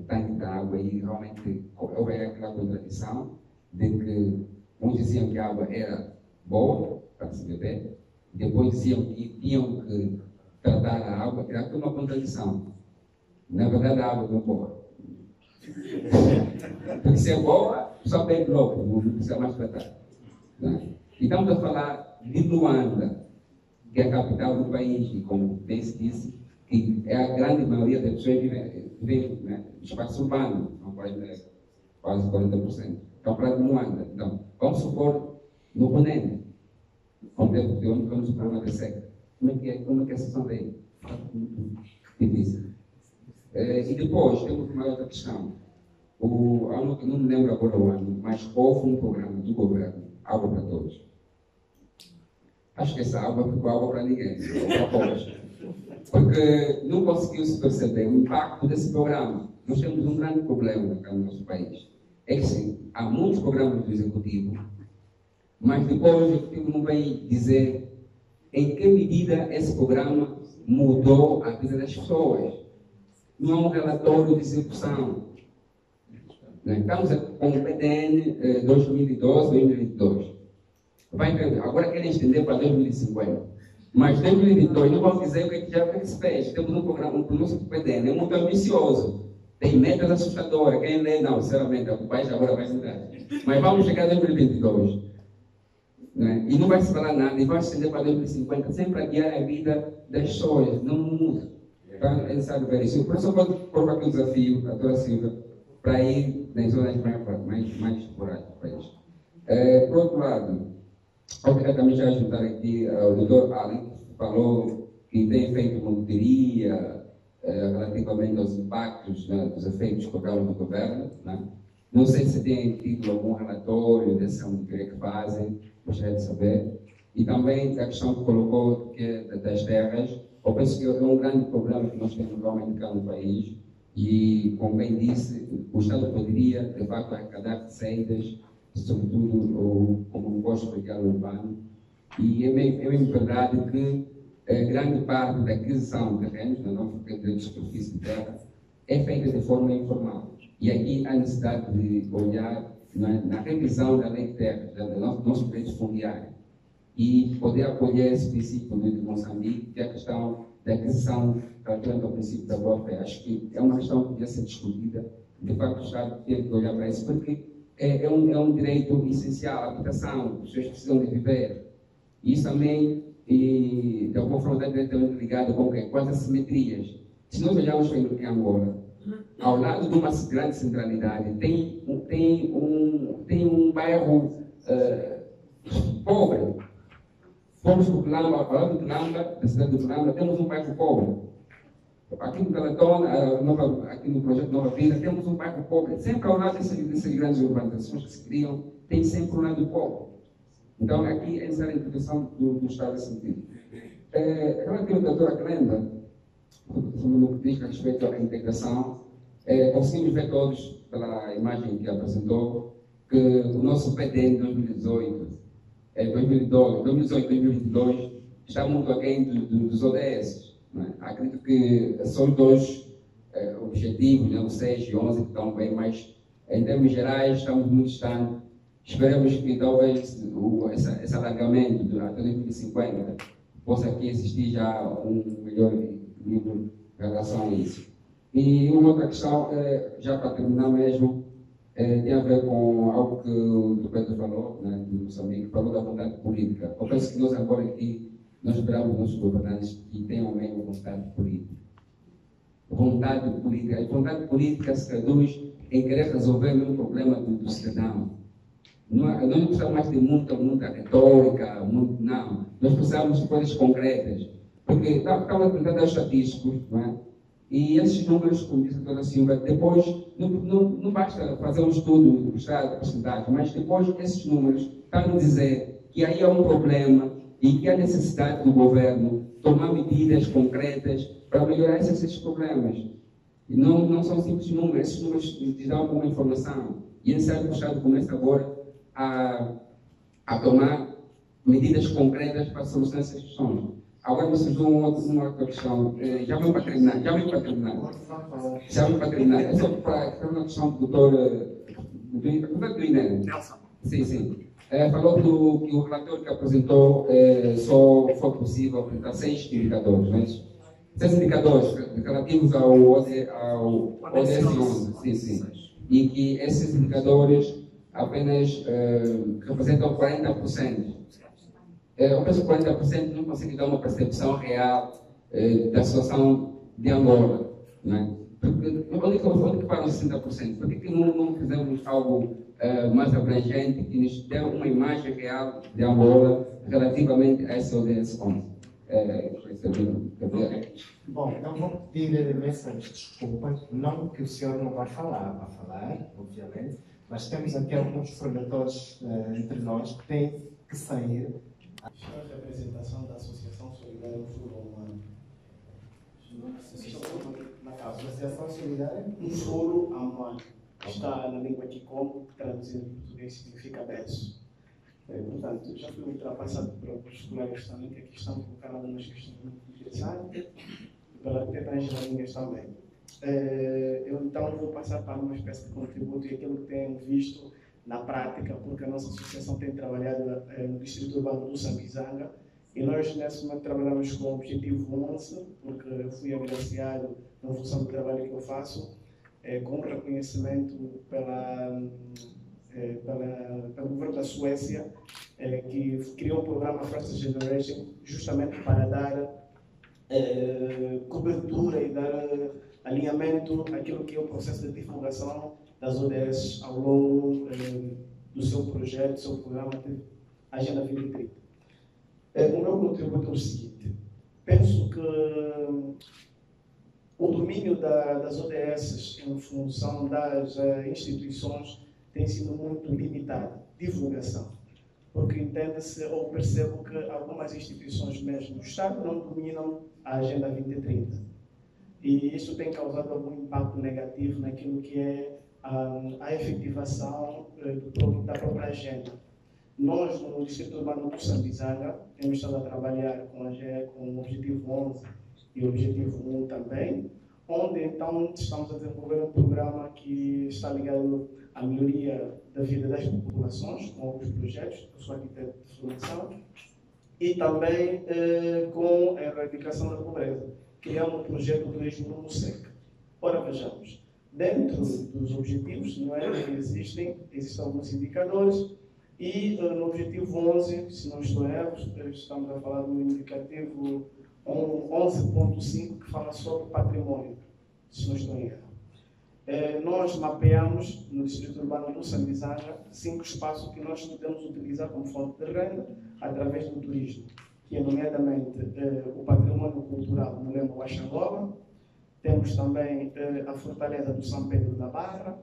Tanque de água, e realmente houve aquela contradição de que uns diziam que a água era boa para se beber, depois diziam que tinham que tratar a água, era tudo uma contradição. Na verdade, a água não é boa. Porque se é boa, só bebe logo, não precisa mais tratar. E estamos a falar de Luanda, que é a capital do país, e como bem se disse, que é a grande maioria das pessoas vivem no espaço urbano, são quase 40%. Então, para Luanda. Então, vamos supor, no Conene, onde temos o problema da seca. Como é que a situação daí? Difícil. E depois, temos uma outra questão. Eu não me lembro agora o ano, mas houve um programa do governo, Água para Todos. Acho que essa água ficou água para ninguém, para pobres. Porque não conseguiu-se perceber o impacto desse programa. Nós temos um grande problema no nosso país. É que sim, há muitos programas do Executivo, mas depois o Executivo não vem dizer em que medida esse programa mudou a vida das pessoas. Não há um relatório de execução. Estamos com o PDN 2012-2022. Agora querem estender para 2050. Mas 2022 não vamos dizer o que já se fez. Temos um programa, o nosso PDN é muito ambicioso. Tem metas assustadoras. Quem lê, não, sinceramente, o país agora vai mudar. Mas vamos chegar a 2022. E não vai se falar nada, e vai se estender para 2050, sempre adiar a vida das pessoas, não muda. Então, é necessário ver isso. Por isso eu vou colocar aqui um desafio, a doutora Silva, para ir nas zonas mais rurais do país. Por outro lado, eu queria também já juntar aqui o doutor Allen, que falou que tem feito uma auditoria relativamente aos impactos dos efeitos do programa do governo. Não sei se tem tido algum relatório dessa auditoria que fazem, gostaria de saber. E também a questão que colocou das terras, eu penso que é um grande problema que nós temos realmente cá no país. E, como bem disse, o Estado poderia, de facto, arrecadar receitas, sobretudo como um imposto social urbano. E é mesmo verdade que grande parte da aquisição de terrenos, na nossa de superfície de terra, é feita de forma informal. E aqui há necessidade de olhar na revisão da lei de terras, do nosso direito fundiário, e poder acolher esse princípio de Moçambique, que é a questão da aquisição relativamente ao princípio da boa-fé. Acho que é uma questão que devia ser discutida. De facto, o Estado tem que olhar para isso, porque é um direito essencial, a habitação, as pessoas precisam de viver. E isso também, de alguma forma, está diretamente ligado com as assimetrias. Se nós olharmos em Angola, ao lado de uma grande centralidade, tem um bairro pobre. Fomos do Calamba, ao lado do Calamba, da cidade do Calamba, temos um bairro pobre. Aqui no Teletona, aqui no projeto Nova Vida, temos um bairro pobre. Sempre ao lado dessas grandes urbanizações que se criam, tem sempre um lado pobre. Então, aqui essa é a intervenção do Estado nesse sentido. Relativamente à doutora Glenda, no que diz respeito à integração, conseguimos ver todos, pela imagem que apresentou, que o nosso PDN de 2018, 2022, está muito aquém dos ODS. Né? Acredito que são dois objetivos, né? O 6 e 11, que estão bem, mas em termos gerais estamos muito distantes. Esperamos que talvez esse alargamento até 2050 possa aqui existir já um melhor equilíbrio em relação a isso. E uma outra questão, já para terminar mesmo, tem a ver com algo que o Pedro falou, né, de Moçambique, falou da vontade política. Eu penso que nós agora aqui, nós esperamos dos nossos governantes que tenham mesmo vontade política. Vontade política. E vontade política se traduz em querer resolver o problema do cidadão. Nós não precisamos mais de muita retórica, não. Nós precisamos de coisas concretas. Porque estava a tentar dar estatísticos, não é? E esses números, como disse a doutora Silva, depois não basta fazer um estudo, mostrar a porcentagem, mas depois esses números estão a dizer que aí há um problema e que há necessidade do governo tomar medidas concretas para melhorar esses problemas. E não são simples números, esses números nos dão alguma informação. E é necessário que o Estado comece agora a tomar medidas concretas para solucionar essas questões. Agora me surgiu uma outra questão. Já vem para terminar. É só para uma questão do doutor Duiner. Sim. Falou que o relatório que apresentou só foi possível apresentar 6 indicadores, não é isso? 6 indicadores relativos ao ODS 11. Sim. E que esses indicadores apenas representam 40%. Eu penso que 40% não consegue dar uma percepção real da situação de Angola. Né? Onde que param os 60%? Por que não fizemos algo mais abrangente que nos dê uma imagem real de Angola relativamente a esse ODS 11? Bom, então vou pedir imensas desculpas. Não que o senhor não vai falar, obviamente, mas temos aqui alguns formadores entre nós que têm que sair. A representação da Associação Solidária do Foro Humano. A Associação Solidária do Foro Humano. Está na língua de Congo, traduzido em português significa berço. Portanto, já fui ultrapassado por alguns colegas também que aqui estão colocando algumas questões muito interessantes e pela Angela Minhas também. Eu então vou passar para uma espécie de contributo e aquilo que tenho visto na prática, porque a nossa associação tem trabalhado no Distrito Urbano do Sambizanga e nós nesse momento trabalhamos com o Objetivo 11, porque eu fui agraciado na função do trabalho que eu faço, com reconhecimento pelo governo da Suécia, que criou o programa First Generation justamente para dar cobertura e dar alinhamento àquilo que é o processo de divulgação das ODS ao longo do seu projeto, do seu programa de Agenda 2030. O meu contributo é o seguinte: penso que o domínio das ODS em função das instituições tem sido muito limitado. Divulgação. Porque entende-se ou percebo que algumas instituições mesmo do Estado não dominam a Agenda 2030. E isso tem causado algum impacto negativo naquilo que é a efetivação da própria agenda. Nós, no Distrito Urbano do Sambizanga, temos estado a trabalhar com o Objetivo 11 e o Objetivo 1 também, onde então estamos a desenvolver um programa que está ligado à melhoria da vida das populações, com alguns projetos, eu sou arquiteto de formação, e também com a erradicação da pobreza. Criamos um projeto do ex-Bruno Seca. Ora, vejamos, dentro dos objetivos, não é, que existem alguns indicadores, e no objetivo 11, se não estou errado, estamos a falar do indicativo 11.5, que fala sobre patrimônio, se não estou errado. Nós mapeamos, no Distrito Urbano do Sambizanga, 5 espaços que nós podemos utilizar como fonte de renda através do turismo, que é nomeadamente o patrimônio cultural Mulema Waxangola, temos também a Fortaleza do São Pedro da Barra,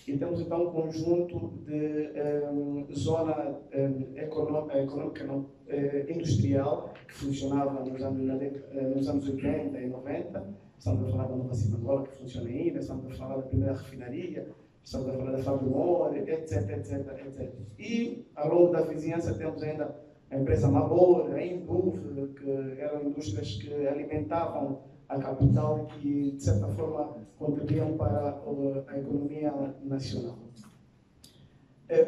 e temos então um conjunto de zona econômica não, industrial que funcionava nos anos 80 e 90. Estamos a falar da Nova Sinagoga, que funciona ainda, estamos a falar da primeira refinaria, estamos a falar da Fábio More, etc, etc, etc. E, ao longo da vizinhança, temos ainda a empresa Mabor, a Induf, que eram indústrias que alimentavam a capital e que, de certa forma, contribuíam para a economia nacional.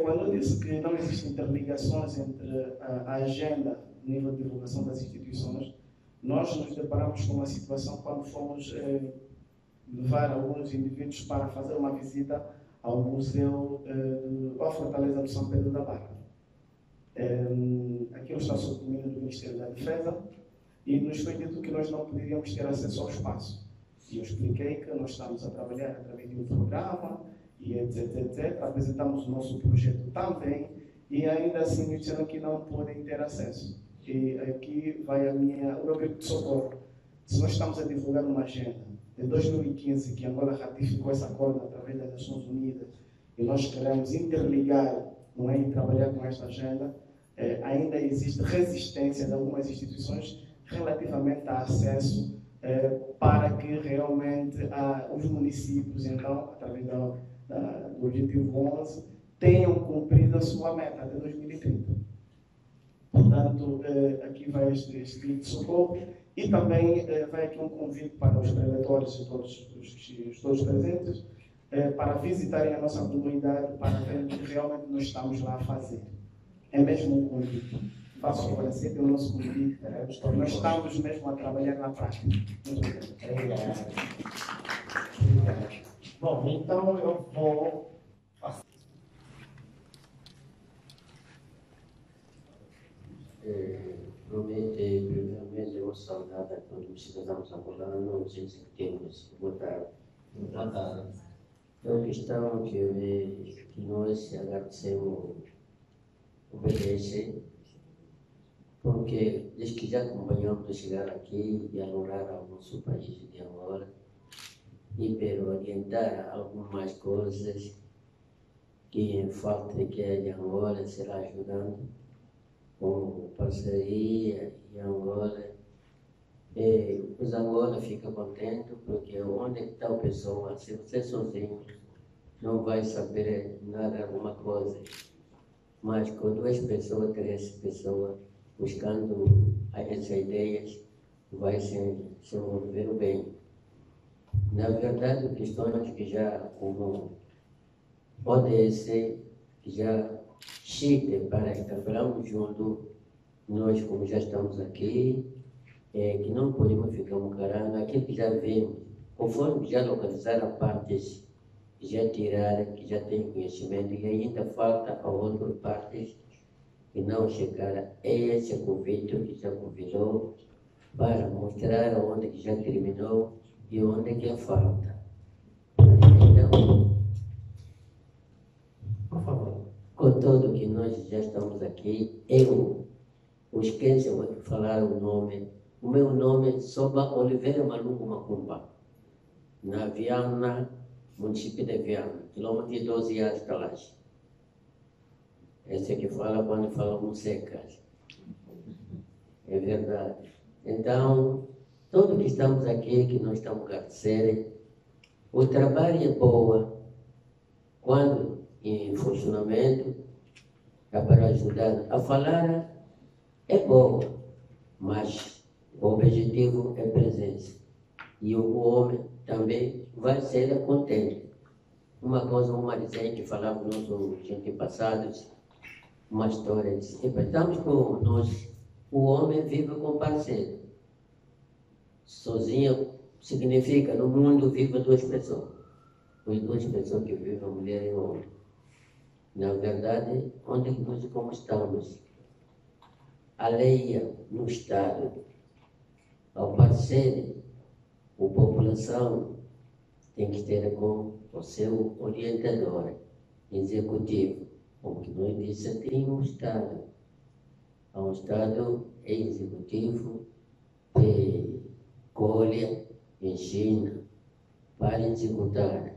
Quando eu disse que não existem interligações entre a agenda, no nível de divulgação das instituições, nós nos deparamos com uma situação quando fomos levar alguns indivíduos para fazer uma visita ao museu, à Fortaleza do São Pedro da Barra. Aquilo está sob o domínio do Ministério da Defesa e nos foi dito que nós não poderíamos ter acesso ao espaço. E eu expliquei que nós estamos a trabalhar através de um programa e etc, etc. Apresentamos o nosso projeto também e ainda assim me disseram que não podem ter acesso. E aqui vai o meu grito de socorro. Se nós estamos a divulgar uma agenda de 2015, que Angola ratificou esse acordo através das Nações Unidas, e nós queremos interligar, não é, e trabalhar com esta agenda, ainda existe resistência de algumas instituições relativamente a acesso para que realmente os municípios, então, através do Objetivo 11, tenham cumprido a sua meta até 2030. Portanto, aqui vai este grito de socorro e também vai aqui um convite para os preletores e todos presentes para visitarem a nossa comunidade, para ver o que realmente nós estamos lá a fazer. É mesmo um convite. Faço agora sempre o nosso convite. Nós estamos mesmo a trabalhar na prática. Muito obrigado. Bom, então eu vou... Primeiramente, eu vou saudar a todos os cidadãos angolanos, executivos. Boa tarde. Boa tarde. É uma questão que nós agradecemos obedecer, porque desde que já acompanhamos chegar aqui e adorar ao nosso país de Angola, e para orientar algumas coisas que em falta que é de Angola será ajudando com parceria e Angola. Os Angola ficam contentes porque onde está a pessoa, se você sozinho não vai saber nada, alguma coisa, mas com 2 pessoas, 3 pessoas buscando essas ideias, vai se envolver bem. Na verdade, questões que já, como pode ser, que já chega para trabalharmos junto, nós como já estamos aqui, que não podemos ficar um caramba, aquilo que já vimos, conforme já localizaram partes, que já tiraram, que já têm conhecimento, e ainda falta a outras partes que não chegaram. Esse convite que já convidou para mostrar onde que já terminou e onde que falta. Então, por favor. Com tudo que nós já estamos aqui, eu esqueci de falar o nome. O meu nome é Soba Oliveira Malungu Macumba, na Viana, município de Viana, quilômetro de 12 anos de Talache. Esse é que fala quando falamos secas. É verdade. Então, todos que estamos aqui, que nós estamos a agradecer, o trabalho é bom quando em funcionamento, é para ajudar a falar, é bom, mas o objetivo é presença. E o homem também vai ser contente. Uma coisa, uma dizer que falava nos antepassados, uma história, estamos com nós, o homem vive com parceiro. Sozinho significa, no mundo vive 2 pessoas. As 2 pessoas que vivem, a mulher e o homem. Na verdade, onde nós como estamos, alheia no Estado, ao parceiro, a população tem que ter com o seu orientador executivo. Como que nós dissemos, tem um Estado. Há um Estado executivo que colhe, ensina, para executar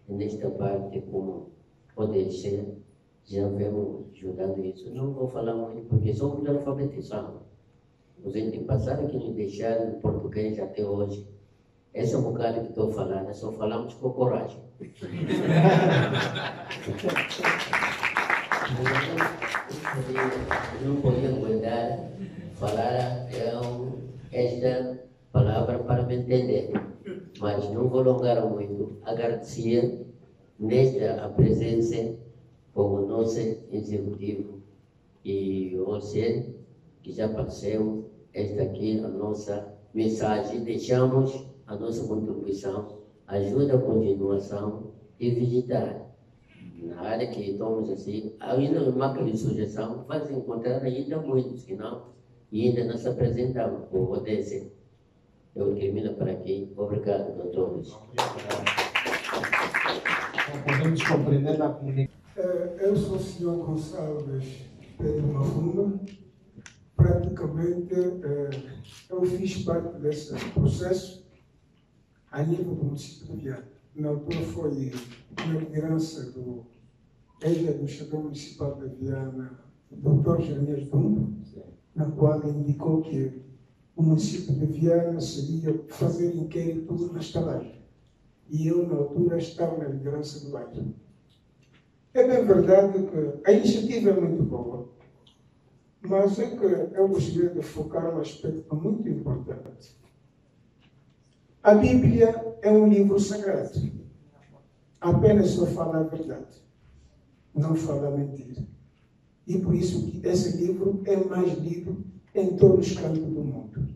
nesta parte como pode ser, já vemos ajudando isso. Não vou falar muito porque somos de alfabetização. Os antepassados que nos deixaram em português até hoje, essa bocada que estou falando, só falamos com coragem. Não podia aguentar falar esta palavra para me entender, mas não vou alongar muito. Agradecer nesta a presença como nosso executivo e você que já passou esta aqui a nossa mensagem, deixamos a nossa contribuição, ajuda a continuação e visitar. Na área que estamos assim, ainda uma de sugestão, vai encontrar ainda muitos que não, e ainda não se apresentamos, por Odessa. Eu termino por aqui. Obrigado, doutores. Podemos compreender a comunicação. Eu sou o Sr. Gonçalves Pedro Mafumba. Praticamente, eu fiz parte desse processo a nível do município de Viana. Na altura foi na liderança do ex-administrador municipal de Viana, Dr. Jeremias Dumbo, na qual ele indicou que o município de Viana seria fazer inquérito na estalagem. E eu, na altura, estava na liderança do bairro. É bem verdade que a iniciativa é muito boa, mas é que eu gostaria de focar um aspecto muito importante. A Bíblia é um livro sagrado. Apenas só fala a verdade, não fala a mentira. E por isso que esse livro é mais lido em todos os cantos do mundo.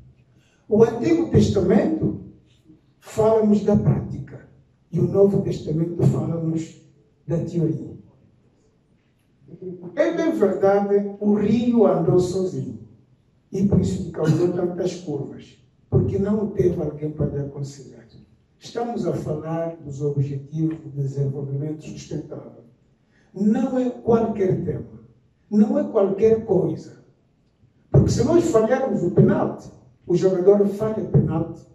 O Antigo Testamento fala-nos da prática e o Novo Testamento fala-nos da teoria. É bem verdade, o rio andou sozinho e por isso causou tantas curvas, porque não teve alguém para lhe aconselhar. Estamos a falar dos Objetivos de Desenvolvimento Sustentável. Não é qualquer tema, não é qualquer coisa. Porque se nós falharmos o penalti, o jogador falha o penalti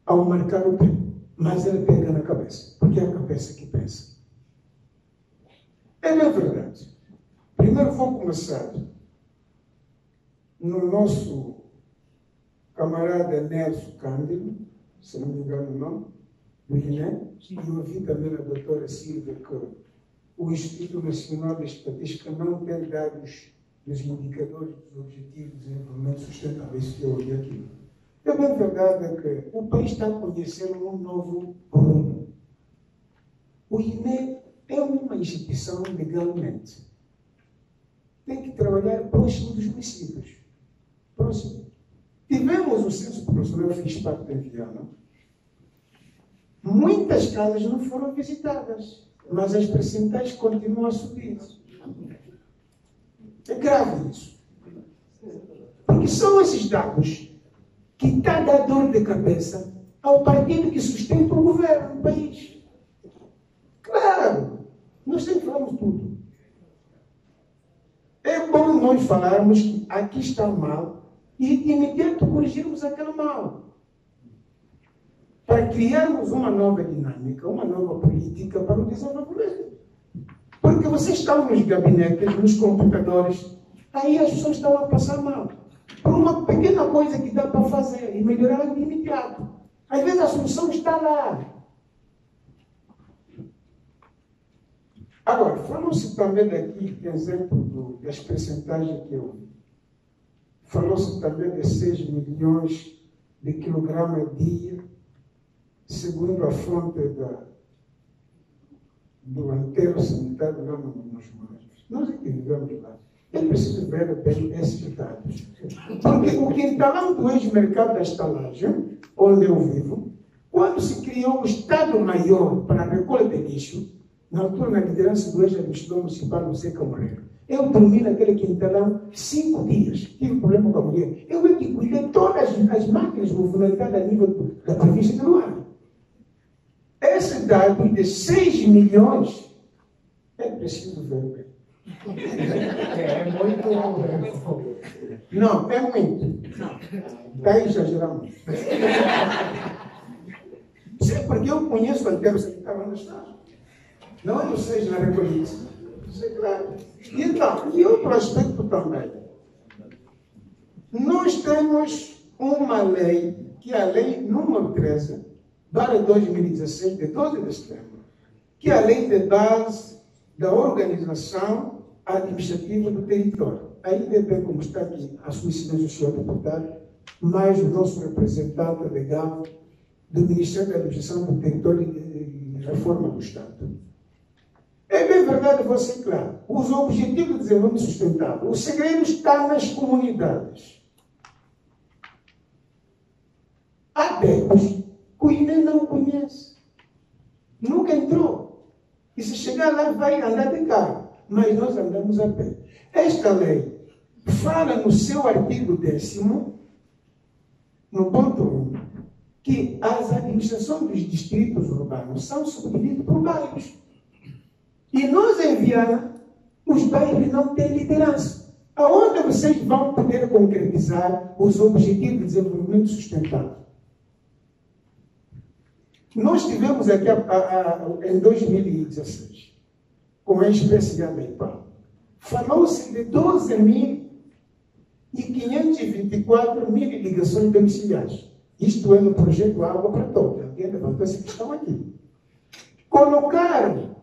ao marcar o pé, mas ele pega na cabeça, porque é a cabeça que pensa. É bem verdade. Primeiro vou começar no nosso camarada Nelson Cândido, se não me engano o nome, do INE, e eu ouvi também a doutora Silvia que o Instituto Nacional de Estatística não tem dados dos indicadores dos Objetivos de Desenvolvimento Sustentável, isso que eu ouvi aqui. É bem verdade que o país está conhecendo um novo rumo. O INE é uma instituição legalmente. Tem que trabalhar próximo dos municípios. Próximo. Tivemos o censo populacional, eu fiz parte da Viana. Muitas casas não foram visitadas, mas as percentuais continuam a subir. É grave isso. Porque são esses dados que estão a dar dor de cabeça ao partido que sustenta o governo do país. Claro, nós sempre falamos tudo. É bom nós falarmos que aqui está mal e de imediato corrigirmos aquele mal. Para criarmos uma nova dinâmica, uma nova política para o desenvolvimento. Porque vocês estão nos gabinetes, nos computadores, aí as pessoas estão a passar mal. Por uma pequena coisa que dá para fazer e melhorar de imediato. Às vezes a solução está lá. Agora, falou-se também daqui, exemplo das percentagens que eu vi. Falou-se também de 6 milhões de quilogramas dia, segundo a fonte do anteiro sanitário lá nos Mares. Nós é que vivemos lá. É preciso ver bem esses dados. Porque o quintalão do ex-mercado da estalagem, onde eu vivo, quando se criou o Estado Maior para a recolha de lixo, na altura, na liderança do ex-administrador municipal, José Camorreiro, eu dormi naquele quintalão 5 dias. Tive problema com a mulher. Eu é que cuidei todas as máquinas movimentadas a nível da província de Luanda. Esse dado de 6 milhões é preciso ver bem. É muito. Não, é muito. Está exagerando. 6 porque eu conheço o antigo secretário onde está. Não é vocês na recolhida. Isso é claro. Então, e outro aspecto também. Nós temos uma lei, que é a lei número 13, para 2016, de 12 de setembro, que é a lei de base da organização administrativa do território. Ainda bem como está aqui a sua excelência, o senhor deputado, mais o nosso representante legal do Ministério da Administração do Território e Reforma do Estado. É bem verdade, vou ser claro, os Objetivos de Desenvolvimento Sustentável, o segredo está nas comunidades. Há tempos que o INE não conhece. Nunca entrou. E se chegar lá, vai andar de carro. Mas nós andamos a pé. Esta lei fala no seu artigo 10º, no ponto 1, que as administrações dos distritos urbanos são subdivididas por bairros. E nós em Viana, os bairros não têm liderança. Aonde vocês vão poder concretizar os Objetivos de Desenvolvimento Sustentável? Nós tivemos aqui em 2016, com a espécie de Ameipá, falou-se de 12.524 ligações domiciliares. Isto é no projeto Água para Todos. Alguém levantou essa questão aqui. Colocaram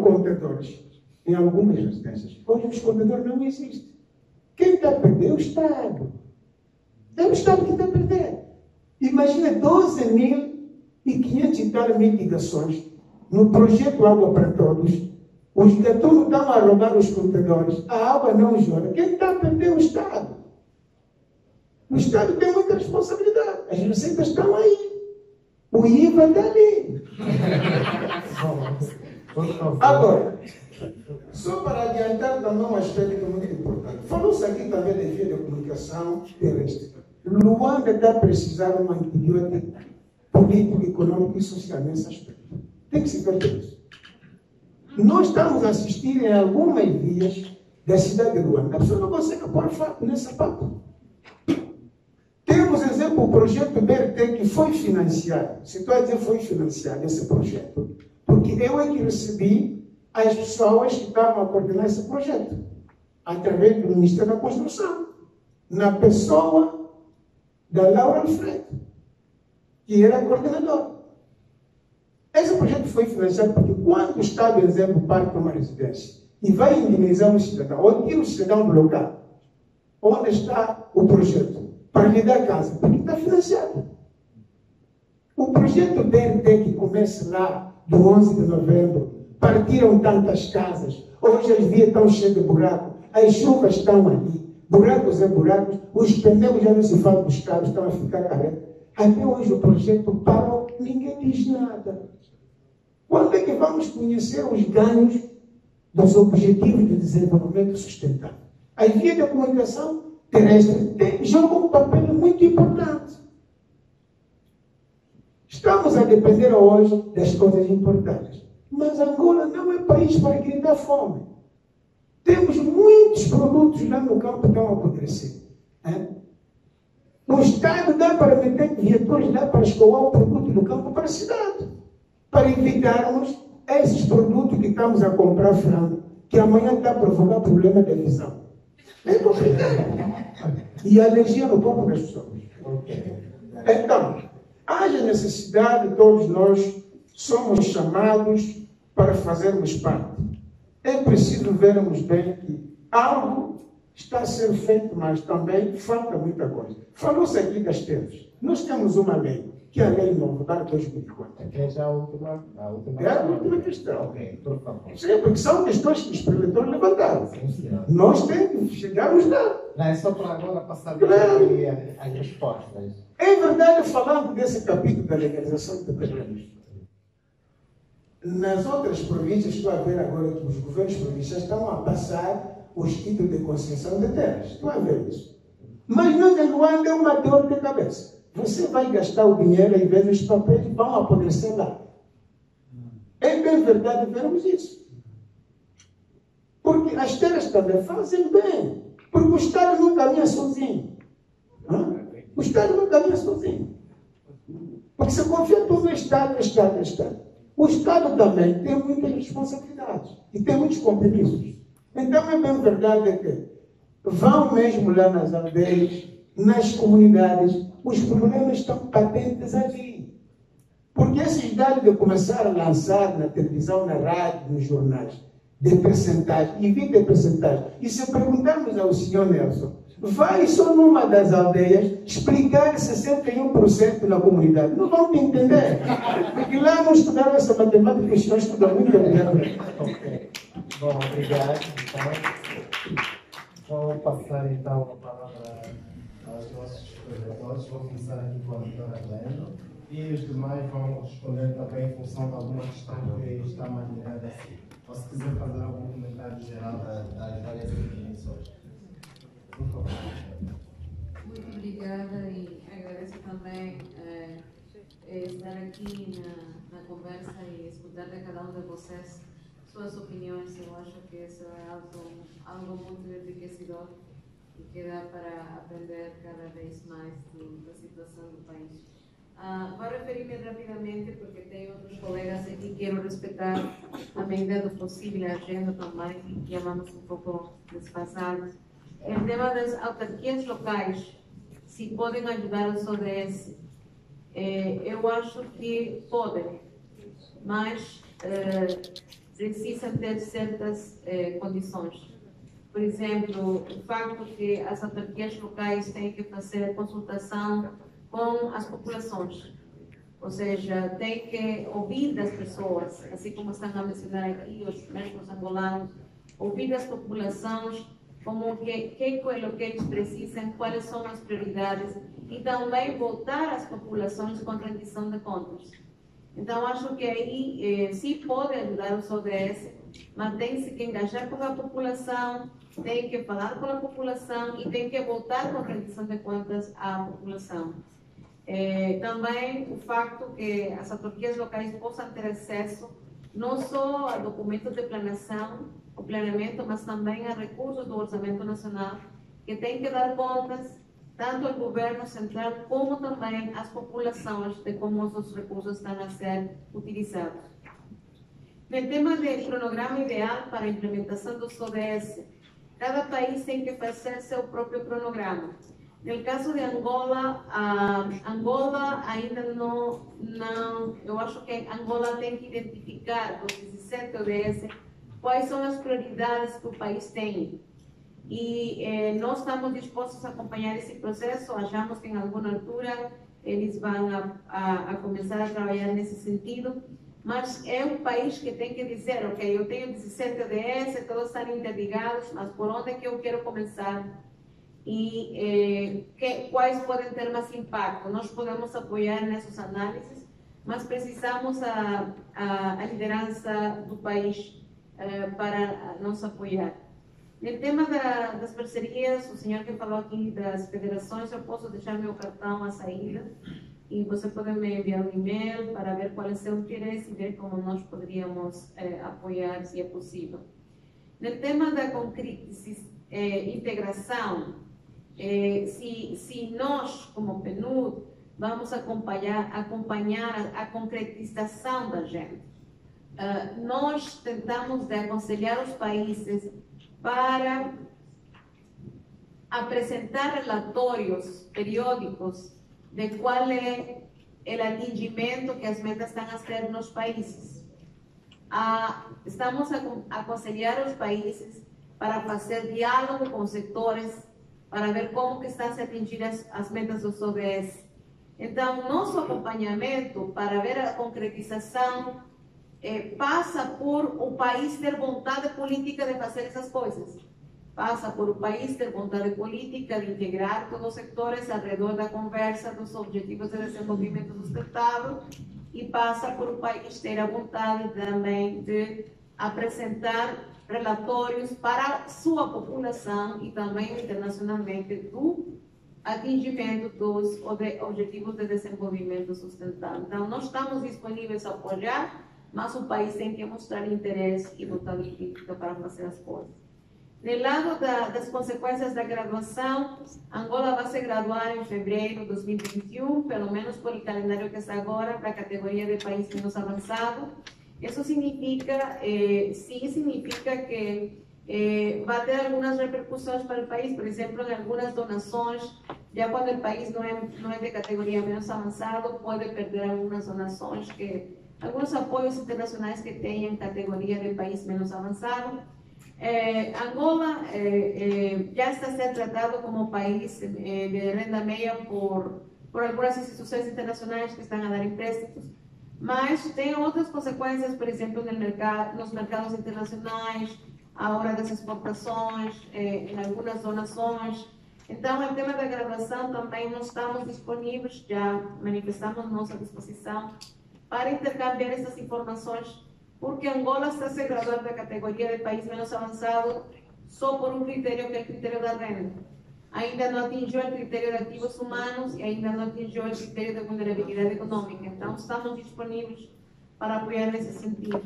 contadores em algumas residências. Hoje os contadores não existem. Quem está a perder é o Estado. É o Estado que está a perder. Imagina 12.500 e tal ligações no projeto Água para Todos. Os gatunos estão a roubar os contadores. A água não jorra. Quem está a perder é o Estado. O Estado tem muita responsabilidade. As receitas estão aí. O IVA está ali. Agora, só para adiantar também um aspecto que é muito importante. Falou-se aqui também de via de comunicação terrestre. Luanda está a precisar de um antibiótico político, econômico e social nesse aspecto. Tem que se ver isso. Nós estamos a assistir em algumas vias da cidade de Luanda. A pessoa não consegue pôr fato nesse sapato. Temos, exemplo, o projeto BRT que foi financiado. Se estou a dizer foi financiado esse projeto, porque eu é que recebi as pessoas que estavam a coordenar esse projeto, através do Ministério da Construção, na pessoa da Laura Alfredo, que era coordenador. Esse projeto foi financiado porque quando o Estado, por exemplo, parte uma residência e vai indenizar um cidadão, ou tira o cidadão do local, onde está o projeto, para lhe dar casa, porque está financiado. O projeto BRT que começa lá do 11 de novembro, partiram tantas casas, hoje as vias estão cheias de buracos, as chuvas estão ali, buracos e buracos, os pneus já não se fala dos carros, estão a ficar careca. Até hoje o projeto parou, ninguém diz nada. Quando é que vamos conhecer os ganhos dos Objetivos de Desenvolvimento Sustentável? A via da comunicação terrestre joga um papel muito importante. Estamos a depender hoje das coisas importantes. Mas Angola não é país para gritar fome. Temos muitos produtos lá no campo que estão a apodrecer. O Estado dá para meter viaturas lá para escoar o produto do campo para a cidade. Para evitarmos esses produtos que estamos a comprar frango, que amanhã está a provocar problema de visão. É complicado. E alergia no corpo das pessoas. Então, haja necessidade, todos nós somos chamados para fazermos parte. É preciso vermos bem que algo está a ser feito, mas também falta muita coisa. Falou-se aqui das terras. Nós temos uma lei, que é a Lei Nova, para 2004. É já a última É a última questão. Ok, por favor. Sim, porque são questões que os preletores levantaram. Nós temos que chegarmos lá. Não, é só para agora passar as respostas. É verdade, falando desse capítulo da legalização de terrenos. Nas outras províncias, estou a ver agora que os governos provinciais estão a passar os títulos de concessão de terras. Estou a ver isso. Mas nós em Luanda é uma dor de cabeça. Você vai gastar o dinheiro e ver os papéis vão apodrecer lá. É bem verdade vermos isso. Porque as terras também fazem bem. Porque o Estado não caminha sozinho. O Estado não caminha sozinho. O Porque se confia tudo no Estado. O Estado também tem muitas responsabilidades e tem muitos compromissos. Então é bem verdade que vão mesmo lá nas aldeias, nas comunidades, os problemas estão patentes ali. Porque essa ideia de começar a lançar na televisão, na rádio, nos jornais, de percentagem, e vi de percentagem, e se perguntarmos ao senhor Nelson, vai só numa das aldeias explicar 61% na comunidade. Não vão te entender. Porque lá não estudaram essa matemática, os senhores estudam muito bem. Ok. Bom, obrigado. Então, vou passar então a palavra aos nossos preletores. Vou começar aqui com a doutora Glenda. E os demais vão responder também em função de alguma questão que está manterada assim. Ou se quiser fazer algum comentário geral das várias definições. Por favor. Muito obrigada e agradeço também estar aqui na conversa e escutar de cada um de vocês suas opiniões. Eu acho que isso é algo muito enriquecedor e que dá para aprender cada vez mais da situação do país. Vou referir-me rapidamente porque tenho outros colegas aqui que quero respeitar a medida do possível a agenda também e que vamos um pouco desfasados. O tema das autarquias locais, se podem ajudar os ODS, eu acho que podem, mas precisam ter certas condições. Por exemplo, o facto que as autarquias locais têm que fazer consultação com as populações, ou seja, tem que ouvir das pessoas, assim como estão a mencionar aqui os mesmos angolanos, ouvir das populações como o que eles precisam, quais são as prioridades e também voltar às populações com rendição de contas. Então, acho que aí sim pode ajudar os ODS, mas tem que engajar com a população, tem que falar com a população e tem que voltar com rendição de contas à população. Também o facto que as autarquias locais possam ter acesso não só a documentos de planeamento, mas também a recursos do Orçamento Nacional, que tem que dar contas tanto ao governo central como também às populações de como os recursos estão a ser utilizados. No tema do cronograma ideal para a implementação dos ODS, cada país tem que fazer seu próprio cronograma. No caso de Angola, Angola ainda não, eu acho que Angola tem que identificar dos 17 ODS quais são as prioridades que o país tem. E nós estamos dispostos a acompanhar esse processo, achamos que em alguma altura eles vão a começar a trabalhar nesse sentido, mas é um país que tem que dizer, ok, eu tenho 17 ODS, todos estão interligados, mas por onde é que eu quero começar? E quais podem ter mais impacto? Nós podemos apoiar nessas análises, mas precisamos a liderança do país para nos apoiar. No tema das parcerias, o senhor que falou aqui das federações, eu posso deixar meu cartão à saída e você pode me enviar um e-mail para ver qual é o seu interesse e ver como nós poderíamos apoiar, se é possível. No tema da integração, se nós, como PNUD, vamos acompanhar a concretização da agenda. Nós tentamos aconselhar os países para apresentar relatórios periódicos de qual é o atingimento que as metas estão a ser nos países. Estamos a aconselhar os países para fazer diálogo com os setores, para ver como que estão a se atingir as metas dos ODS. Então, nosso acompanhamento para ver a concretização passa por o país ter vontade política de fazer essas coisas. Passa por o país ter vontade política de integrar todos os setores ao redor da conversa dos objetivos de desenvolvimento sustentável e passa por o país ter a vontade também de apresentar relatórios para a sua população e também internacionalmente do atingimento dos objetivos de desenvolvimento sustentável. Então, nós estamos disponíveis a apoiar, mas o país tem que mostrar interesse e vontade política para fazer as coisas. No lado das consequências da graduação, Angola vai se graduar em fevereiro de 2021, pelo menos por o calendário que está agora, para a categoria de país menos avançado. Isso significa, sim, significa que vai ter algumas repercussões para o país, por exemplo, em algumas donações, já quando o país não é de categoria menos avançado, pode perder algumas donações, alguns apoios internacionais que tenham categoria de país menos avançado. Angola já está sendo tratado como país de renda média por algumas instituições internacionais que estão a dar empréstimos, mas tem outras consequências, por exemplo, nos mercados internacionais, a hora das exportações, em algumas donações. Então, o tema da graduação também nós estamos disponíveis, já manifestamos nossa disposição para intercambiar essas informações, porque Angola está se graduando da categoria de país menos avançado só por um critério, que é o critério da renda. Ainda não atingiu o critério de ativos humanos e ainda não atingiu o critério de vulnerabilidade econômica. Então, estamos disponíveis para apoiar nesse sentido.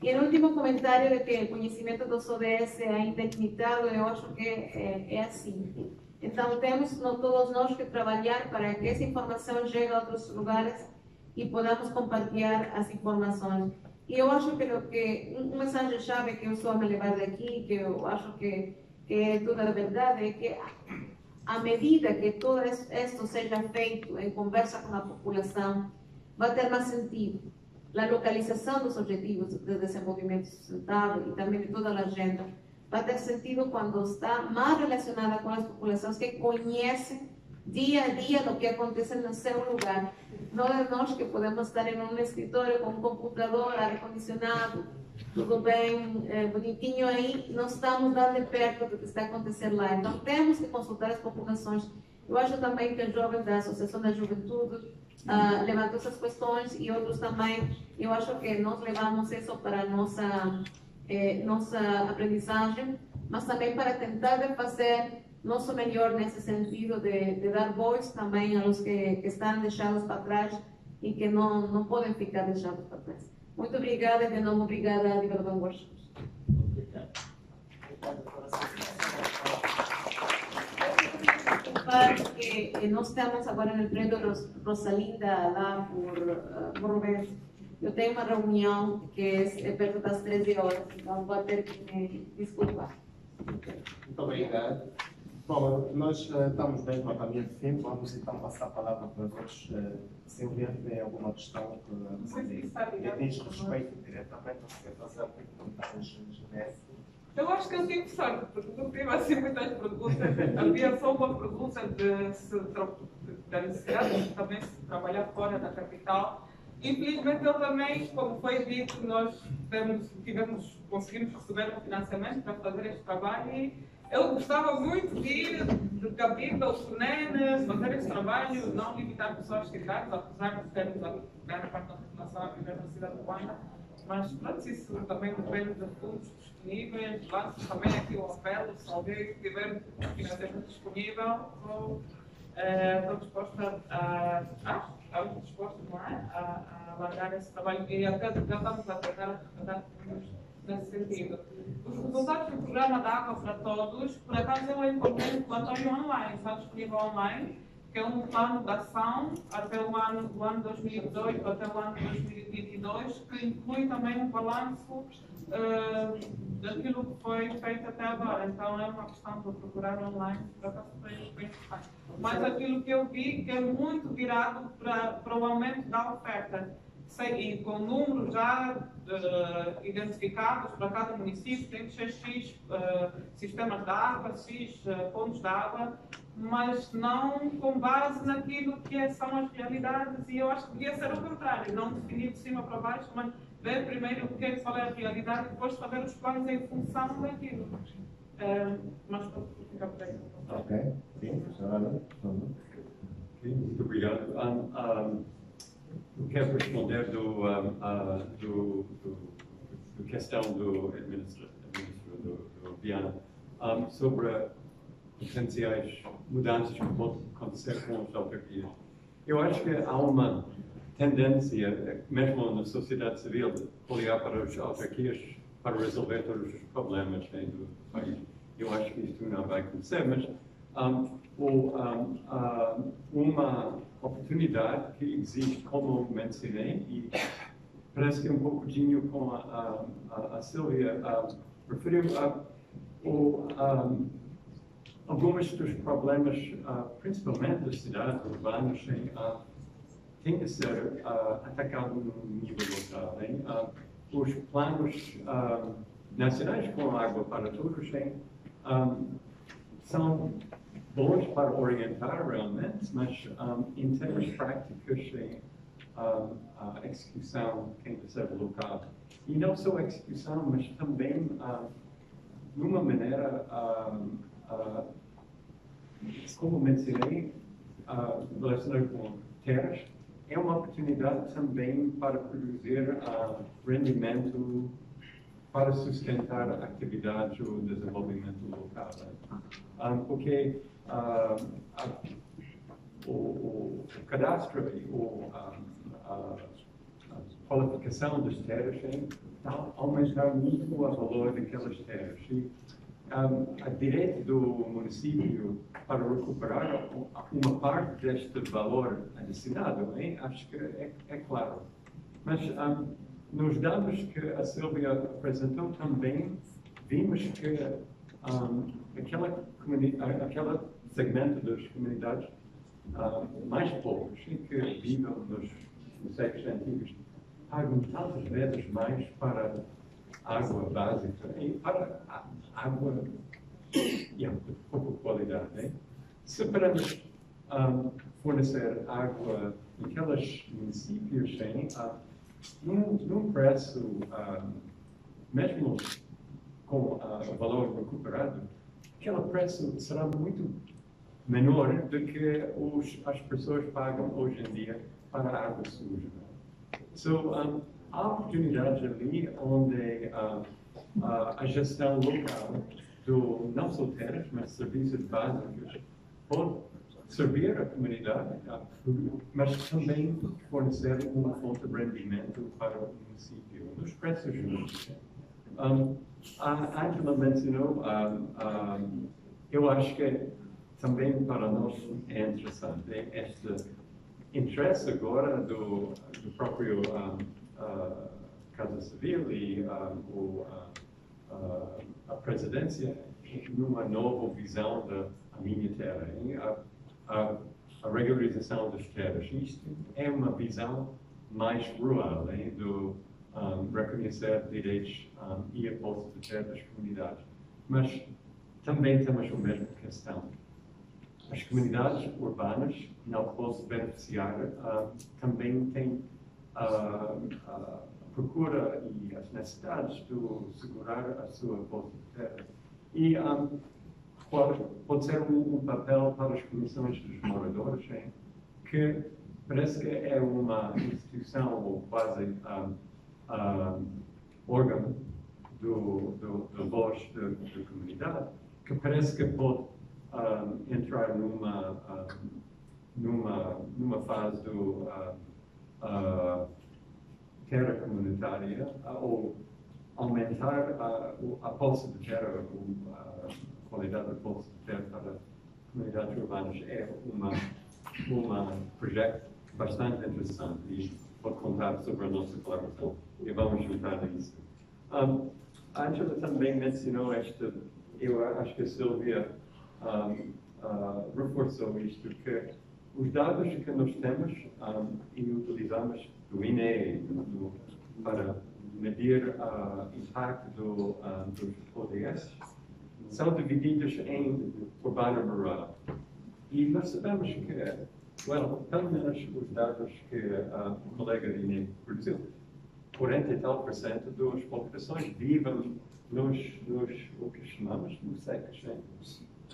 E o último comentário de que o conhecimento dos ODS ainda é limitado, eu acho que é assim. Então, temos todos nós que trabalhar para que essa informação chegue a outros lugares e podamos compartilhar as informações. E eu acho que uma mensagem-chave que eu sou a me levar daqui, que eu acho que é toda a verdade, é que à medida que todo isto seja feito em conversa com a população, vai ter mais sentido. A localização dos objetivos de desenvolvimento sustentável e também de toda a agenda vai ter sentido quando está mais relacionada com as populações que conhecem dia a dia o que acontece no seu lugar. Não é nós que podemos estar em um escritório com um computador, ar-condicionado, tudo bem, bonitinho aí, não estamos dando de perto do que está acontecendo lá. Então temos que consultar as populações. Eu acho também que os jovens da Associação da Juventude levantou essas questões e outros também. Eu acho que nós levamos isso para a nossa aprendizagem, mas também para tentar fazer nosso melhor nesse sentido de dar voz também aos que estão deixados para trás e que não podem ficar deixados para trás. Muito obrigada, de novo, obrigada a Livre Workshops. Que nós estamos agora no prédio Rosalinda, lá por Roberto. Eu tenho uma reunião que é perto das 13 horas, então vou ter que me desculpar. Muito obrigado. Bom, nós estamos mesmo a caminho de fim, vamos então passar a palavra para os outros. Silvia, tem alguma questão que diz respeito diretamente ao que quer fazer comentários genéricos? Eu acho que eu tive sorte, porque não tive assim muitas perguntas. Havia só uma pergunta da necessidade de também se trabalhar fora da capital. Infelizmente, eu também, como foi dito, nós conseguimos receber um financiamento para fazer este trabalho e eu gostava muito de ir de Cabinda ou Sunene, fazer este trabalho, não limitar pessoas cidades, apesar de termos a grande parte da população a viver na cidade de Luanda, mas pronto, isso também depende de fundos disponíveis. Lanço também aqui o apelo, se alguém tiver financiamento disponível, estou disposta estamos dispostos, não é, a largar esse trabalho e até já estamos a tentar fundos nesse sentido. Os resultados do programa da Água para Todos, por acaso eu encontrei um relatório online, está disponível online, que é um plano de ação até o ano 2018 até o ano 2022, que inclui também um balanço daquilo que foi feito até agora. Então é uma questão de procurar online, por acaso foi bem interessante. Mas aquilo que eu vi que é muito virado para o aumento da oferta. E com números já identificados para cada município, tem que ser X sistemas de água, X pontos de água, mas não com base naquilo que são as realidades, e eu acho que devia ser o contrário, não definir de cima para baixo, mas ver primeiro o que é a realidade e depois fazer os planos em função daquilo. Mas para ficar por aí. Ok, sim, muito obrigado. Eu quero responder do questão do ministro Viana sobre potenciais mudanças que podem acontecer com as autarquias. Eu acho que há uma tendência, mesmo na sociedade civil, de olhar para as autarquias para resolver todos os problemas do país. eu acho que isto não vai acontecer, mas uma oportunidade que existe, como mencionei, e parece que um pouquinho com a Silvia referiu, alguns dos problemas, principalmente das cidades urbanas, têm de ser atacados no nível local. Hein? Os planos nacionais com água para todos são bons para orientar realmente, mas em termos práticos, a execução tem de ser local. E não só a execução, mas também, de uma maneira, como mencionei, relacionado com terras, é uma oportunidade também para produzir rendimento para sustentar a atividade ou desenvolvimento local. Porque o cadastro e a qualificação das terras está a aumentar muito o valor daquelas terras. E a direito do município para recuperar uma parte deste valor adicionado, acho que é claro. Mas nos dados que a Silvia apresentou também, vimos que aquele segmento das comunidades mais pobres e que vivem nos séculos antigos pagam tantas vezes mais para água básica e para água de pouca qualidade. Se podemos fornecer água naqueles municípios num preço, mesmo com o valor recuperado, aquele preço será muito menor do que as pessoas pagam hoje em dia para a água suja. Há oportunidades ali onde a gestão local não só terras, mas serviços básicos pode servir a comunidade, mas também fornecer uma fonte de rendimento para o município, nos preços justos. A Angela mencionou, eu acho que também para nós é interessante este interesse agora do próprio Casa Civil e a presidência numa nova visão da minha terra, a regularização das terras. Isto é uma visão mais rural, do reconhecer direitos e a posse de terra das comunidades. Mas também temos a mesma questão. As comunidades urbanas não podem beneficiar, também têm a procura e as necessidades de segurar a sua posse de terra. E pode ser um papel para as comissões dos moradores, que parece que é uma instituição ou quase órgão da voz da comunidade, que parece que pode entrar numa fase do terra comunitária ou aumentar a posse de terra, a qualidade da posse de terra para comunidades urbanas. É um projeto bastante interessante e pode contar sobre a nossa colaboração e vamos juntar isso. A Angela também mencionou eu acho que a Silvia reforçou isto, que os dados que nós temos e utilizamos do INE para medir o impacto dos ODS são divididos em urbano e rural. E nós sabemos que, pelo menos os dados que o colega de INE produziu, 40 e tal % das populações vivem o que chamamos nos secos.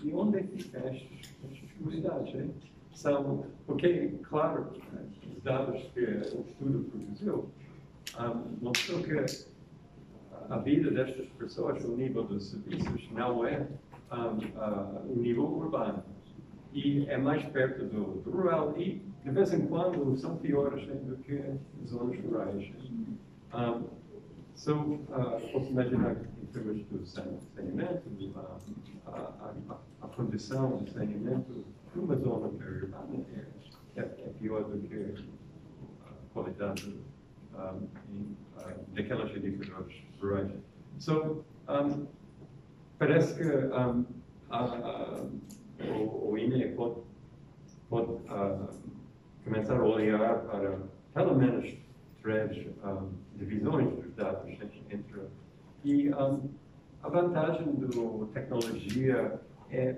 E onde é que ficam estas comunidades? Porque, claro, os dados que o estudo produziu mostrou que a vida destas pessoas, o nível dos serviços, não é o nível urbano. E é mais perto do rural e, de vez em quando, são piores do que zonas rurais. Posso imaginar que em termos do saneamento, a produção de saneamento numa zona periurbana é pior do que a qualidade daquelas edifícios rurais. So, parece que o INE pode começar a olhar para pelo menos 3 divisões dos dados entre. E a vantagem da tecnologia é,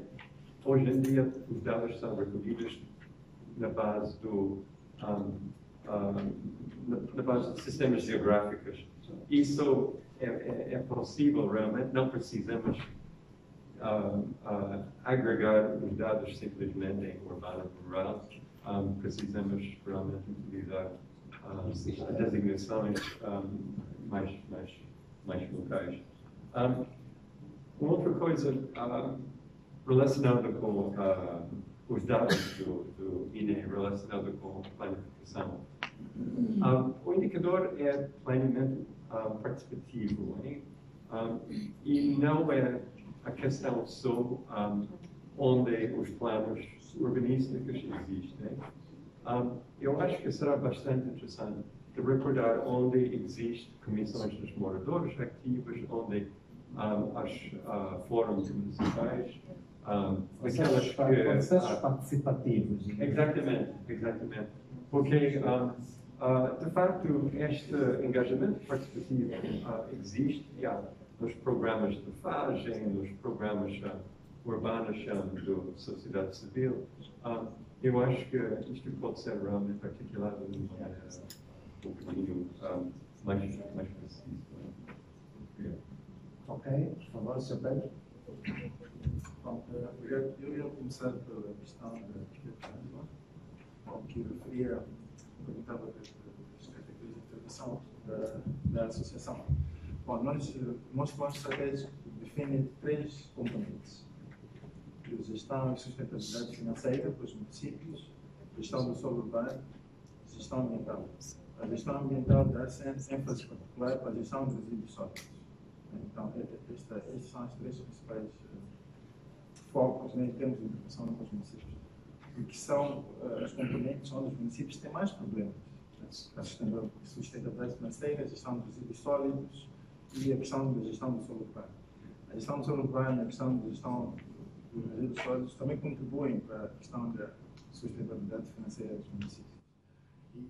hoje em dia, os dados são recolhidos na base na base de sistemas geográficos. Isso é possível realmente, não precisamos agregar os dados simplesmente em urbano e rural, precisamos realmente utilizar designações mais locais. Uma outra coisa relacionada com os dados do INE, relacionada com a planificação. O indicador é planeamento participativo, e não é a questão só onde os planos urbanísticos existem. Eu acho que será bastante interessante de recordar onde existem comissões dos moradores ativos, onde as fóruns municipais, processos participativos. Exatamente. Porque, de facto, este engajamento participativo existe nos programas de FAGEM, nos programas urbanos da sociedade civil. Eu acho que isto pode ser realmente articulado de uma maneira um bocadinho mais precisa. Ok, por favor, Sr. Pedro. Bom, eu ia começar pela questão que referia, perguntava das características de intervenção da associação. Bom, nosso plano estratégico define 3 componentes: gestão e sustentabilidade financeira para os municípios, gestão do solo urbano, gestão ambiental. A gestão ambiental dá ênfase particular para a gestão dos resíduos sólidos. Então, estes são os 3 principais focos em termos de intervenção nos municípios. E que são os componentes onde os municípios têm mais problemas. A sustentabilidade financeira, a gestão dos resíduos sólidos e a questão da gestão do solo urbano. A gestão do solo urbano e a questão da gestão dos resíduos sólidos também contribuem para a questão da sustentabilidade financeira dos municípios.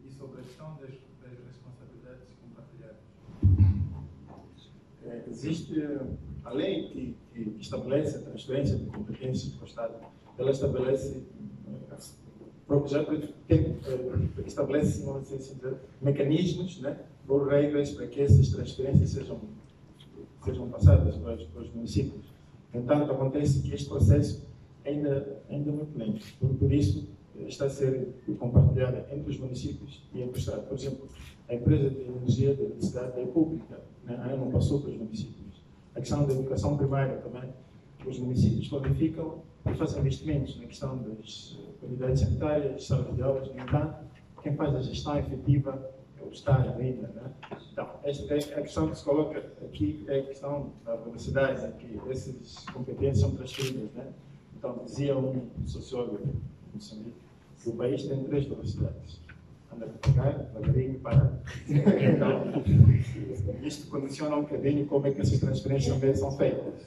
E sobre a questão das responsabilidades compartilhadas. Existe a lei que estabelece a transferência de competências para o Estado. Ela estabelece, estabelece mecanismos, por regras para que essas transferências sejam passadas para os municípios. No entanto, acontece que este processo ainda é muito lento. Por isso, está a ser compartilhada entre os municípios e entre o Estado. Por exemplo, a empresa de energia de eletricidade é pública, ainda não passou para os municípios. A questão da educação primária também, os municípios planificam e fazem investimentos na questão das unidades sanitárias, salas de aulas. No entanto, quem faz a gestão efetiva é o Estado ainda. Então, esta é a questão que se coloca aqui, é a questão da velocidade, que essas competências são transferidas. Então, dizia um sociólogo de Moçambique que o país tem 3 velocidades: anda a pegar, devagarinho e parar. Então, isto condiciona um bocadinho como é que essas transferências também são feitas.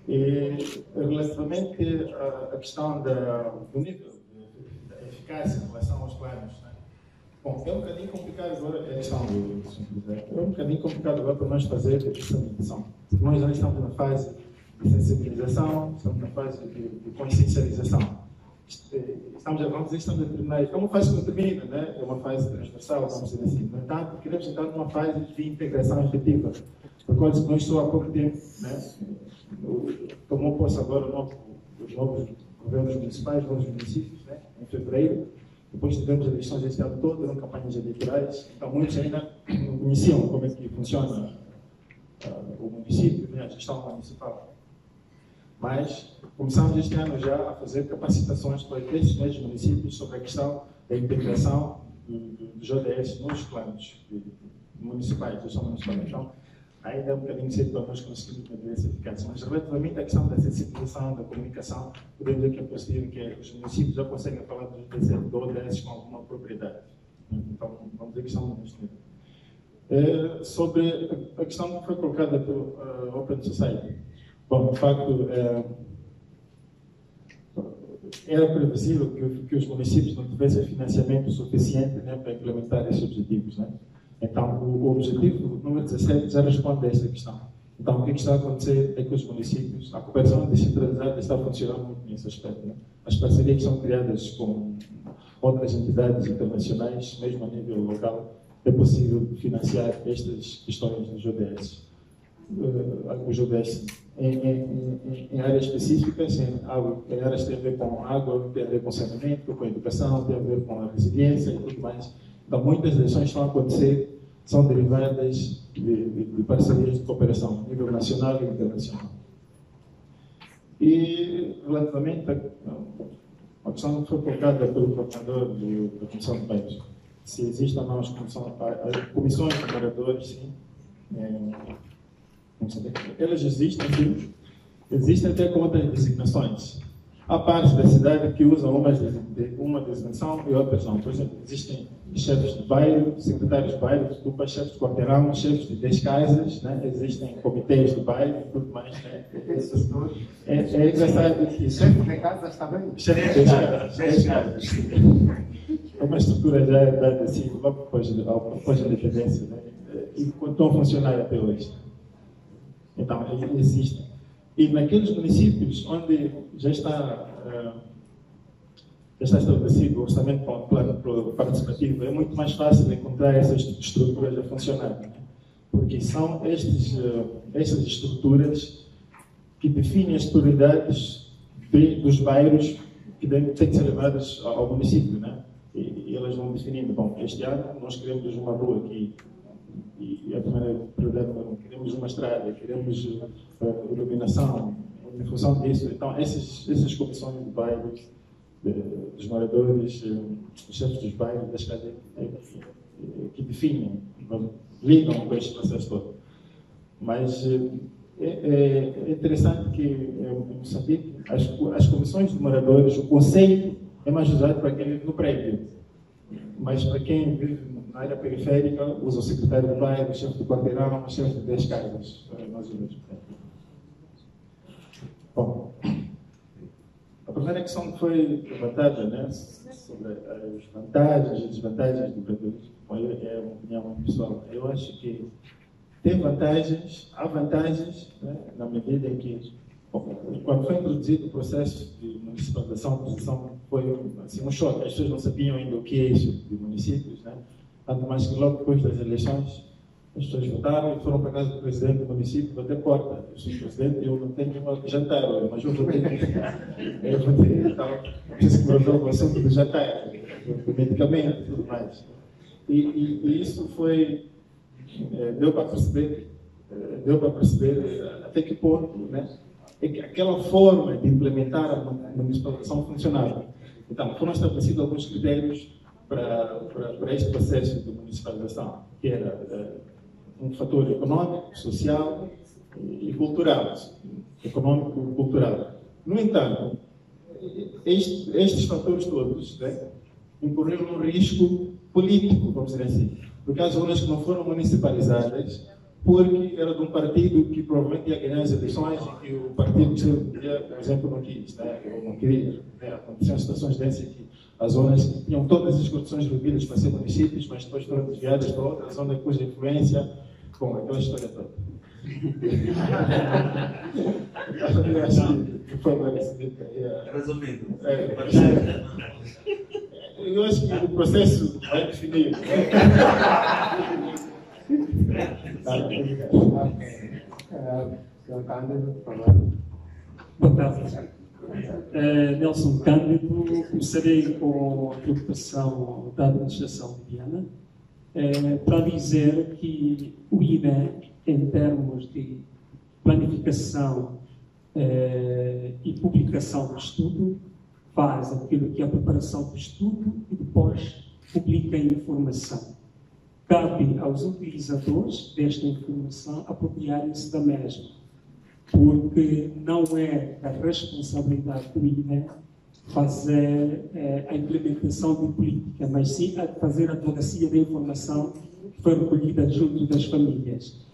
E relativamente à questão do nível da eficácia em relação aos planos, bom, é um bocadinho complicado agora é um bocadinho complicado agora para nós fazer a disseminação. Nós já estamos na fase de sensibilização, estamos na fase de consciencialização. Estamos a terminar. É uma fase que não termina, é uma fase transversal, vamos dizer assim. No entanto, queremos entrar numa fase de integração efetiva. Porque nós só há pouco tempo, tomou posse agora os novos governos municipais, novos municípios, em fevereiro. Depois tivemos eleições esse ano todo, eram campanhas eleitorais. Então, muitos ainda não conheciam como é que funciona o município, a gestão municipal. Mas começamos este ano já a fazer capacitações para esses mesmos municípios sobre a questão da integração do JS nos planos municipais, gestão municipal. Então, ainda é um bocadinho cedo para nós conseguirmos medir essa eficácia. Mas relativamente à questão da sensibilização, da comunicação, podemos dizer que é possível que os municípios já conseguem falar do ODS com alguma propriedade. Então, vamos dizer que estamos neste nível. Sobre a questão que foi colocada pelo Open Society. Bom, de facto, era previsível que os municípios não tivessem financiamento suficiente, né, para implementar esses objetivos. Né? Então, o objetivo número 17 já responde a essa questão. Então, o que está a acontecer é que os municípios, a cooperação descentralizada está a funcionar muito nesse aspecto. Né? As parcerias são criadas com outras entidades internacionais, mesmo a nível local, é possível financiar estas questões dos ODS. Os ODS em áreas específicas, em áreas que têm a ver com água, tem a ver com saneamento, com educação, tem a ver com a resiliência e tudo mais. Então, muitas das ações que estão a acontecer são derivadas de parcerias de cooperação, a nível nacional e internacional. E, relativamente à questão que foi colocada pelo coordenador da Comissão de Bens, se existem ou não as comissões de moradores, sim. Elas existem, sim. Existem até com outras designações. Há partes da cidade que usam uma designação e outras não. Por exemplo, existem chefes de bairro, secretários de bairro, chefes de quarteirão, chefes de 10 casas, né? Existem comitês de bairro e tudo mais. Né? É engraçado que... Chefe de casa está bem? Chefe de 10 casas. É uma estrutura já dada assim, logo depois da independência, né? E estão a funcionar até hoje. Então, existem. E naqueles municípios onde já está estabelecido o orçamento para o plano participativo, é muito mais fácil encontrar essas estruturas a funcionar. Né? Porque são estas estruturas que definem as prioridades dos bairros que têm que ser levadas ao município. Né? E elas vão definindo, bom, este ano nós queremos uma rua aqui, e a primeira prioridade, queremos uma estrada, queremos iluminação, em função disso. Então, essas comissões de bairros, dos moradores, os chefes dos bairros, das casas, que definem, lidam com este processo todo. Mas é interessante que em Moçambique, as comissões de moradores, o conceito é mais usado para quem vive no prédio, mas para quem vive na área periférica, usa o secretário do bairro, o chefe do quarteirão, o chefe de 10 casas, mais ou menos. Bom, a primeira questão que foi levantada, né, sobre as vantagens e desvantagens do empreendedorismo, é uma opinião pessoal. Eu acho que tem vantagens, há vantagens, né, na medida em que, quando foi introduzido o processo de municipalização, a posição foi assim, um choque. As pessoas não sabiam ainda o que é isso de municípios, né? Tanto mais que logo depois das eleições, as pessoas votaram e foram para a casa do presidente do município bater porta. Eu sou presidente, eu não tenho nenhuma jantar hoje, mas eu vou ter. Então, preciso que resolva o assunto do jantar, do medicamento e tudo mais. E isso foi. Deu para perceber até que ponto, né, é que aquela forma de implementar a municipalização funcionava. Então, foram estabelecidos alguns critérios para este processo de municipalização, que era um fator econômico, social e cultural. Econômico e cultural. No entanto, estes fatores todos, né, incorreram num risco político, vamos dizer assim, porque há zonas que não foram municipalizadas porque era de um partido que provavelmente ia ganhar as eleições e que o partido, por exemplo, não quis, né, ou não queria. Né, aconteciam situações dessas que as zonas tinham todas as condições reunidas para ser municípios, mas depois foram desviadas para outra zona cuja influência, bom, aquela história toda. Eu acho que foi resolvido. Eu acho que o processo vai definir. Boa tarde. Nelson Cândido, começarei com a preocupação da administração mediana para dizer que o INE, em termos de planificação e publicação do estudo, faz aquilo que é a preparação do estudo e depois publica a informação. cabe aos utilizadores desta informação apropriarem-se da mesma, porque não é a responsabilidade do INE fazer a implementação de política, mas sim a fazer a advocacia da informação que foi recolhida junto das famílias.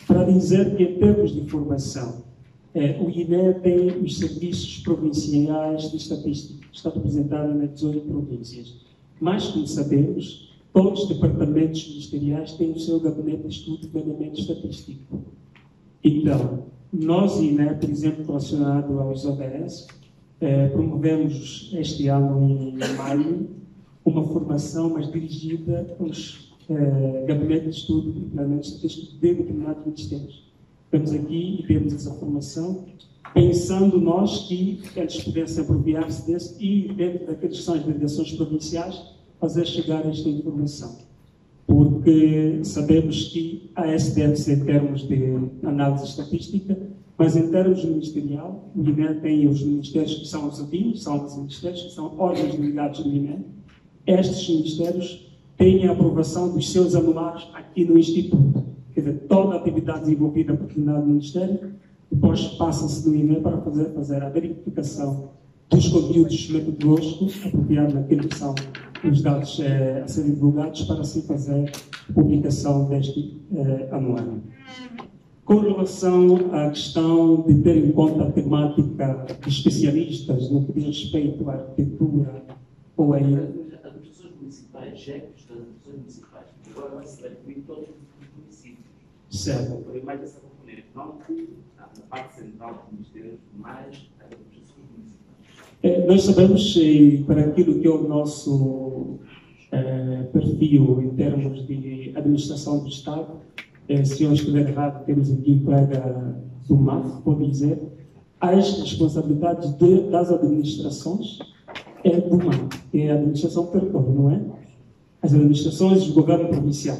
Para dizer que, em termos de informação, o INE tem os serviços provinciais de estatística, está representado nas 18 províncias. Mas, como sabemos, todos os departamentos ministeriais têm o seu gabinete de estudo de planeamento estatístico. Então, nós, INE, por exemplo, relacionado aos ODS, promovemos este ano, em maio, uma formação mais dirigida aos gabinetes de estudo de planeamento estatístico de determinados ministérios. Estamos aqui e temos essa formação, pensando nós que eles pudessem apropriar-se desse e, dentro daqueles que são as delegações provinciais, fazer chegar esta informação. Porque sabemos que a SDF, em termos de análise estatística, mas em termos ministerial, o INE tem os ministérios que são os ADIMs, são os ministérios que são órgãos delegados do INE. Estes ministérios têm a aprovação dos seus anuários aqui no Instituto. Quer dizer, toda a atividade desenvolvida por determinado ministério, depois passa-se do INE para fazer a verificação dos conteúdos metodológicos apropriados naquilo que são os dados a serem divulgados, para assim fazer a publicação deste anuário. Com relação à questão de ter em conta a temática de especialistas no que diz respeito à arquitetura ou a... As administrações municipais, chefes das administrações municipais, agora vai se incluir todos os municípios. Certo. Foi mais essa componente, não na parte central do Ministério, mas as administrações municipais. Nós sabemos, para aquilo que é o nosso perfil em termos de administração do Estado, se eu estiver errado, temos aqui o colega do MAF, pode dizer, as responsabilidades das administrações é do MAF, que é a administração do território, não é? As administrações do governo provincial.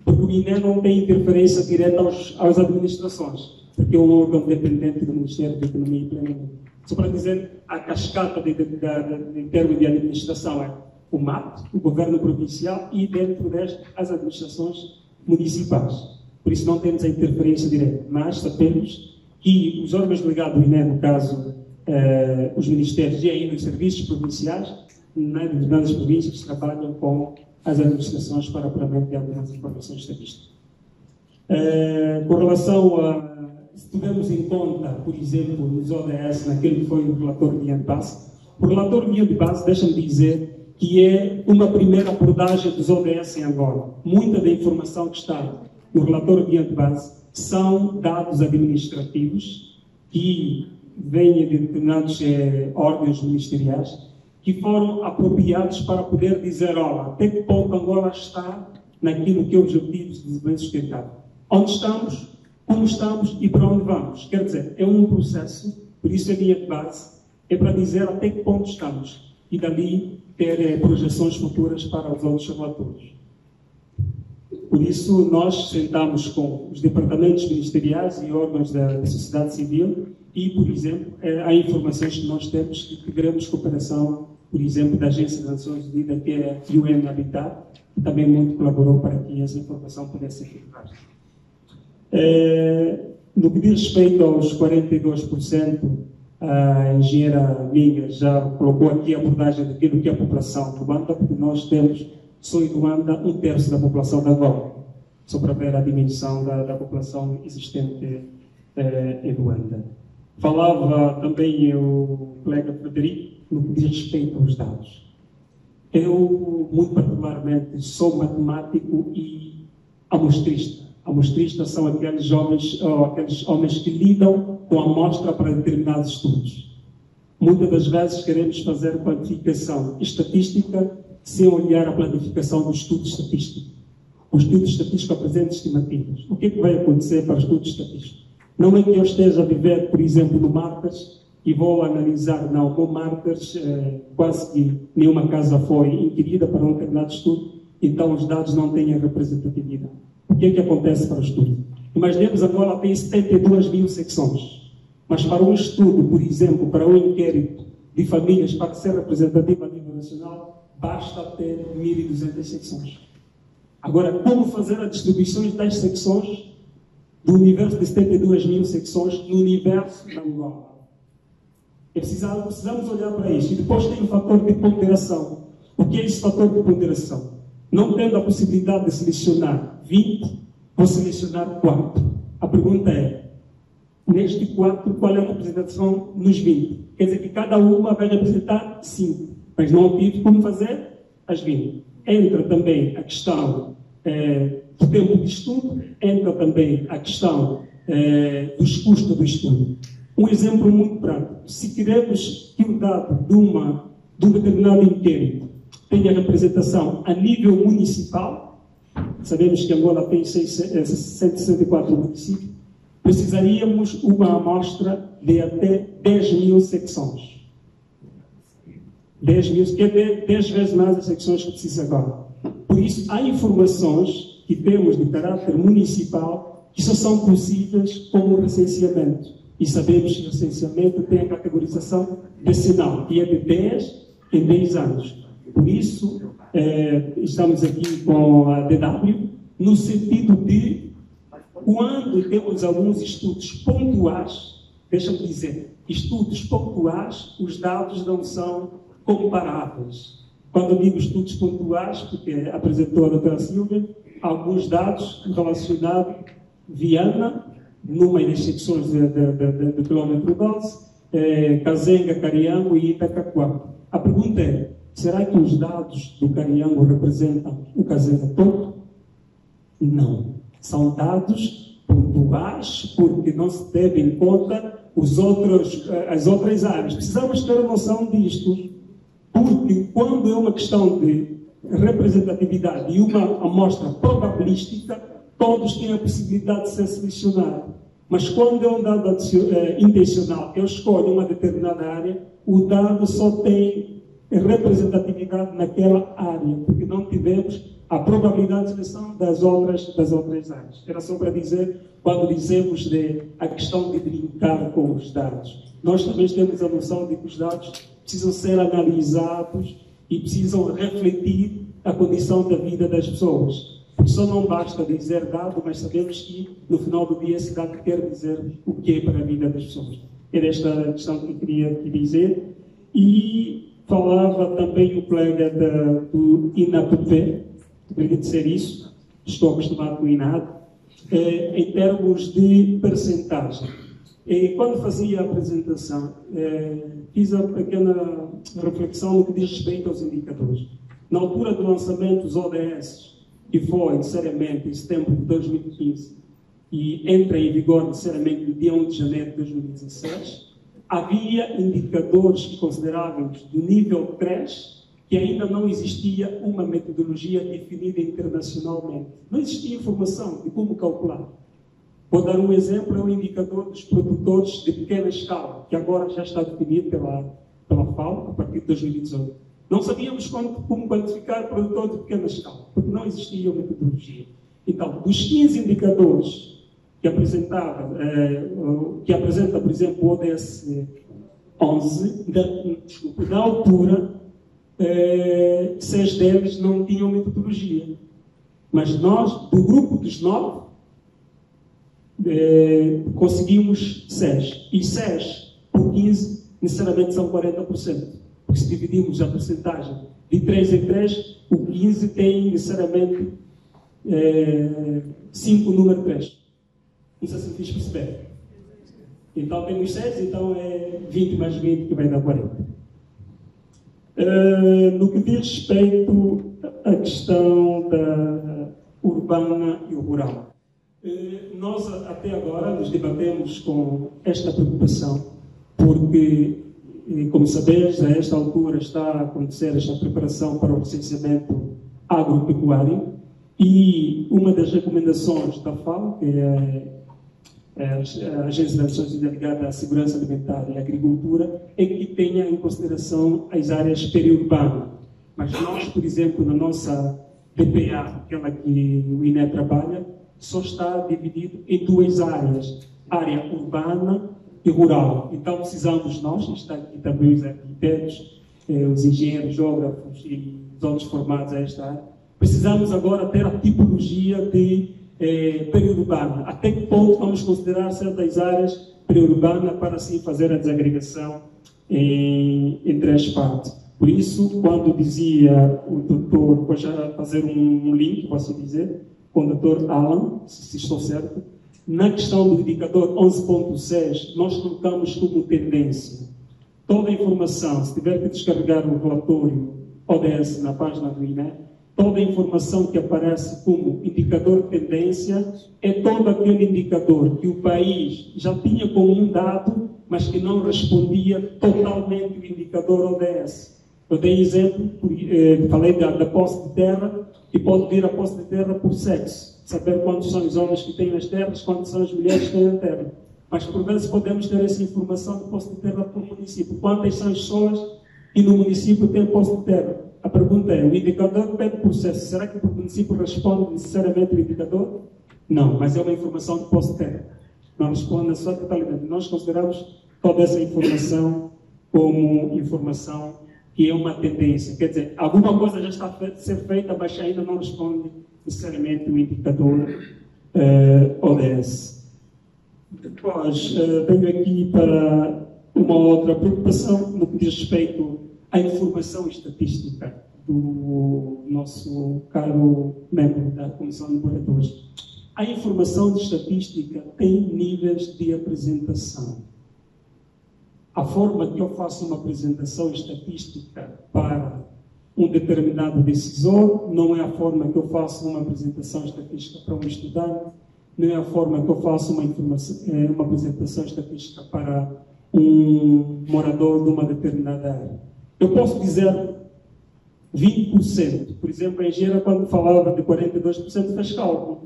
Porque o INE não tem interferência direta às administrações, porque é um órgão dependente do Ministério da Economia e Planeamento. Só para dizer, a cascata em termos de administração é o MAP, o governo provincial, e dentro deste, as administrações municipais. Por isso não temos a interferência direta, mas sabemos que os órgãos delegados do INE, no caso, os ministérios e ainda os serviços provinciais, nas determinadas províncias, trabalham com as administrações para o apuramento de algumas informações estatísticas. Com relação a, se tivermos em conta, por exemplo, nos ODS, naquele que foi o relatório de base, o relatório de base, deixa-me dizer, que é uma primeira abordagem dos ODS em Angola. Muita da informação que está no relatório de base são dados administrativos que vêm de determinados órgãos ministeriais que foram apropriados para poder dizer, olha, até que ponto Angola está naquilo que é os objetivos de desenvolvimento sustentável. Onde estamos, como estamos e para onde vamos. Quer dizer, é um processo, por isso a linha de base é para dizer até que ponto estamos e dali ter projeções futuras para os outros relatórios. Por isso, nós sentamos com os departamentos ministeriais e órgãos da sociedade civil e, por exemplo, há informações que nós temos que queremos cooperação, por exemplo, da Agência das Nações Unidas, que é a UN Habitat, que também muito colaborou para que essa informação pudesse ser divulgada. No que diz respeito aos 42%, a engenheira Minga já colocou aqui a abordagem daquilo que é a população de Luanda, porque nós temos, só em Luanda, 1/3 da população da Angola, só para ver a dimensão da população existente em Luanda. Falava também o colega Frederico no que diz respeito aos dados. Eu, muito particularmente, sou matemático e amostrista. Amostristas são aqueles homens que lidam com a amostra para determinados estudos. Muitas das vezes queremos fazer quantificação estatística sem olhar a planificação do estudo estatístico. O estudo estatístico apresenta estimativas. O que é que vai acontecer para o estudo estatístico? Não é que eu esteja a viver, por exemplo, no Marcas e vou analisar, não, no Marcas quase que nenhuma casa foi inquirida para um determinado estudo, então os dados não têm a representatividade. O que é que acontece para o estudo? Imaginemos agora tem 72 mil secções, mas para um estudo, por exemplo, para um inquérito de famílias, para ser representativo a nível nacional, basta ter 1.200 secções. Agora, como fazer a distribuição das secções do universo de 72 mil secções no universo da Angola? Precisamos olhar para isso. E depois tem o fator de ponderação. O que é esse fator de ponderação? Não tendo a possibilidade de selecionar 20, vou selecionar 4. A pergunta é, neste 4, qual é a representação nos 20? Quer dizer que cada uma vai representar 5, mas não tive como fazer as 20. Entra também a questão do tempo de estudo, entra também a questão dos custos do estudo. Um exemplo muito prático. Se queremos que o dado de um determinado inquérito tenha representação a nível municipal, sabemos que Angola tem 164 municípios, precisaríamos uma amostra de até 10 mil secções. 10 mil, que é 10 vezes mais as secções que precisa agora. Por isso, há informações que temos de caráter municipal que só são possíveis com o recenseamento. E sabemos que o recenseamento tem a categorização decenal, que é de 10 em 10 anos. Por isso, estamos aqui com a DW, no sentido de, quando temos alguns estudos pontuais, deixa-me dizer, estudos pontuais, os dados não são comparáveis. Quando eu digo estudos pontuais, porque apresentou a doutora Silvia, alguns dados relacionados Viana, numa das secções do quilômetro 12, Kazenga, Cariango e Itacaquá. A pergunta é, será que os dados do Cariango representam o Kazenga todo? Não. São dados pontuais, porque não se teve em conta as outras áreas. Precisamos ter noção disto, porque quando é uma questão de representatividade e uma amostra probabilística, todos têm a possibilidade de ser selecionados. Mas quando é um dado intencional, eu escolho uma determinada área, o dado só tem representatividade naquela área, porque não tivemos a probabilidade de seleção das outras áreas. Era só para dizer, quando dizemos a questão de brincar com os dados, nós também temos a noção de que os dados precisam ser analisados e precisam refletir a condição da vida das pessoas. Porque só não basta dizer dado, mas sabemos que no final do dia esse dado quer dizer o que é para a vida das pessoas. Era esta questão que eu queria dizer. E falava também o colega do INAPP, acredito ser isso, estou acostumado com o INAD, em termos de percentagem. Quando fazia a apresentação, fiz a pequena reflexão no que diz respeito aos indicadores. Na altura do lançamento dos ODS, que foi, necessariamente, em setembro de 2015, e entra em vigor, necessariamente, no dia 1 de janeiro de 2016, havia indicadores consideráveis do nível 3, que ainda não existia uma metodologia definida internacionalmente. Não existia informação de como calcular. Vou dar um exemplo, é o indicador dos produtores de pequena escala, que agora já está definido pela FAO, a partir de 2018. Não sabíamos como quantificar produtor de pequena escala, porque não existia uma metodologia. Então, dos 15 indicadores que apresenta, por exemplo, o ODS 11, na altura, 6 deles não tinham metodologia. Mas nós, do grupo dos 9, conseguimos 6. E 6 por 15, necessariamente são 40%. Porque se dividimos a porcentagem de 3 em 3, o 15 tem necessariamente 5 número 3. Não sei se me fiz perceber. Então temos 6, então é 20 mais 20 que vai dar 40. No que diz respeito à questão da urbana e rural, nós até agora nos debatemos com esta preocupação, porque, como sabeis, a esta altura está a acontecer esta preparação para o licenciamento agropecuário, e uma das recomendações da FAO, que é a Agência das Nações Unidas ligada à Segurança Alimentar e Agricultura, é que tenha em consideração as áreas periurbanas. Mas nós, por exemplo, na nossa DPA, aquela que o INE trabalha, só está dividido em 2 áreas, área urbana e rural. Então precisamos nós, está aqui também os arquitetos, os engenheiros, geógrafos e os outros formados a esta área, Precisamos agora ter a tipologia de periurbana. Até que ponto vamos considerar certas áreas periurbanas para assim fazer a desagregação em três partes. Por isso, quando dizia o doutor, vou já fazer um link, posso dizer, com o doutor Alan, se estou certo, na questão do indicador 11.6, nós colocamos como tendência toda a informação, se tiver que descarregar o relatório ODS na página do INE, toda a informação que aparece como indicador de tendência é todo aquele indicador que o país já tinha como um dado, mas que não respondia totalmente o indicador ODS. Eu dei exemplo, falei da posse de terra, e pode vir a posse de terra por sexo. Saber quantos são os homens que têm as terras, quantos são as mulheres que têm a terra. Mas por vezes podemos ter essa informação de posse de terra por município. Quantas são as pessoas que no município têm posse de terra? A pergunta é, o indicador pede por sexo. Será que o município responde necessariamente o indicador? Não, mas é uma informação de posse de terra. Não responde na sua totalidade. Nós consideramos toda essa informação como informação que é uma tendência. Quer dizer, alguma coisa já está a ser feita, mas ainda não responde necessariamente o indicador ODS. Depois, venho aqui para uma outra preocupação no que diz respeito à informação estatística do nosso caro membro da Comissão de Moderadores. A informação de estatística tem níveis de apresentação. A forma que eu faço uma apresentação estatística para um determinado decisor não é a forma que eu faço uma apresentação estatística para um estudante, não é a forma que eu faço uma apresentação estatística para um morador de uma determinada área. Eu posso dizer 20%. Por exemplo, a engenheira, quando falava de 42%, fez cálculo.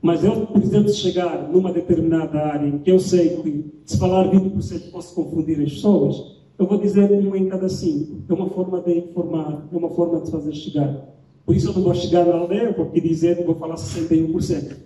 Mas eu, por exemplo, se chegar numa determinada área em que eu sei que, se falar 20%, posso confundir as pessoas, eu vou dizer 1 em cada 5. É uma forma de informar, é uma forma de fazer chegar. Por isso eu não vou chegar na aldeia, porque dizer que vou falar 61%.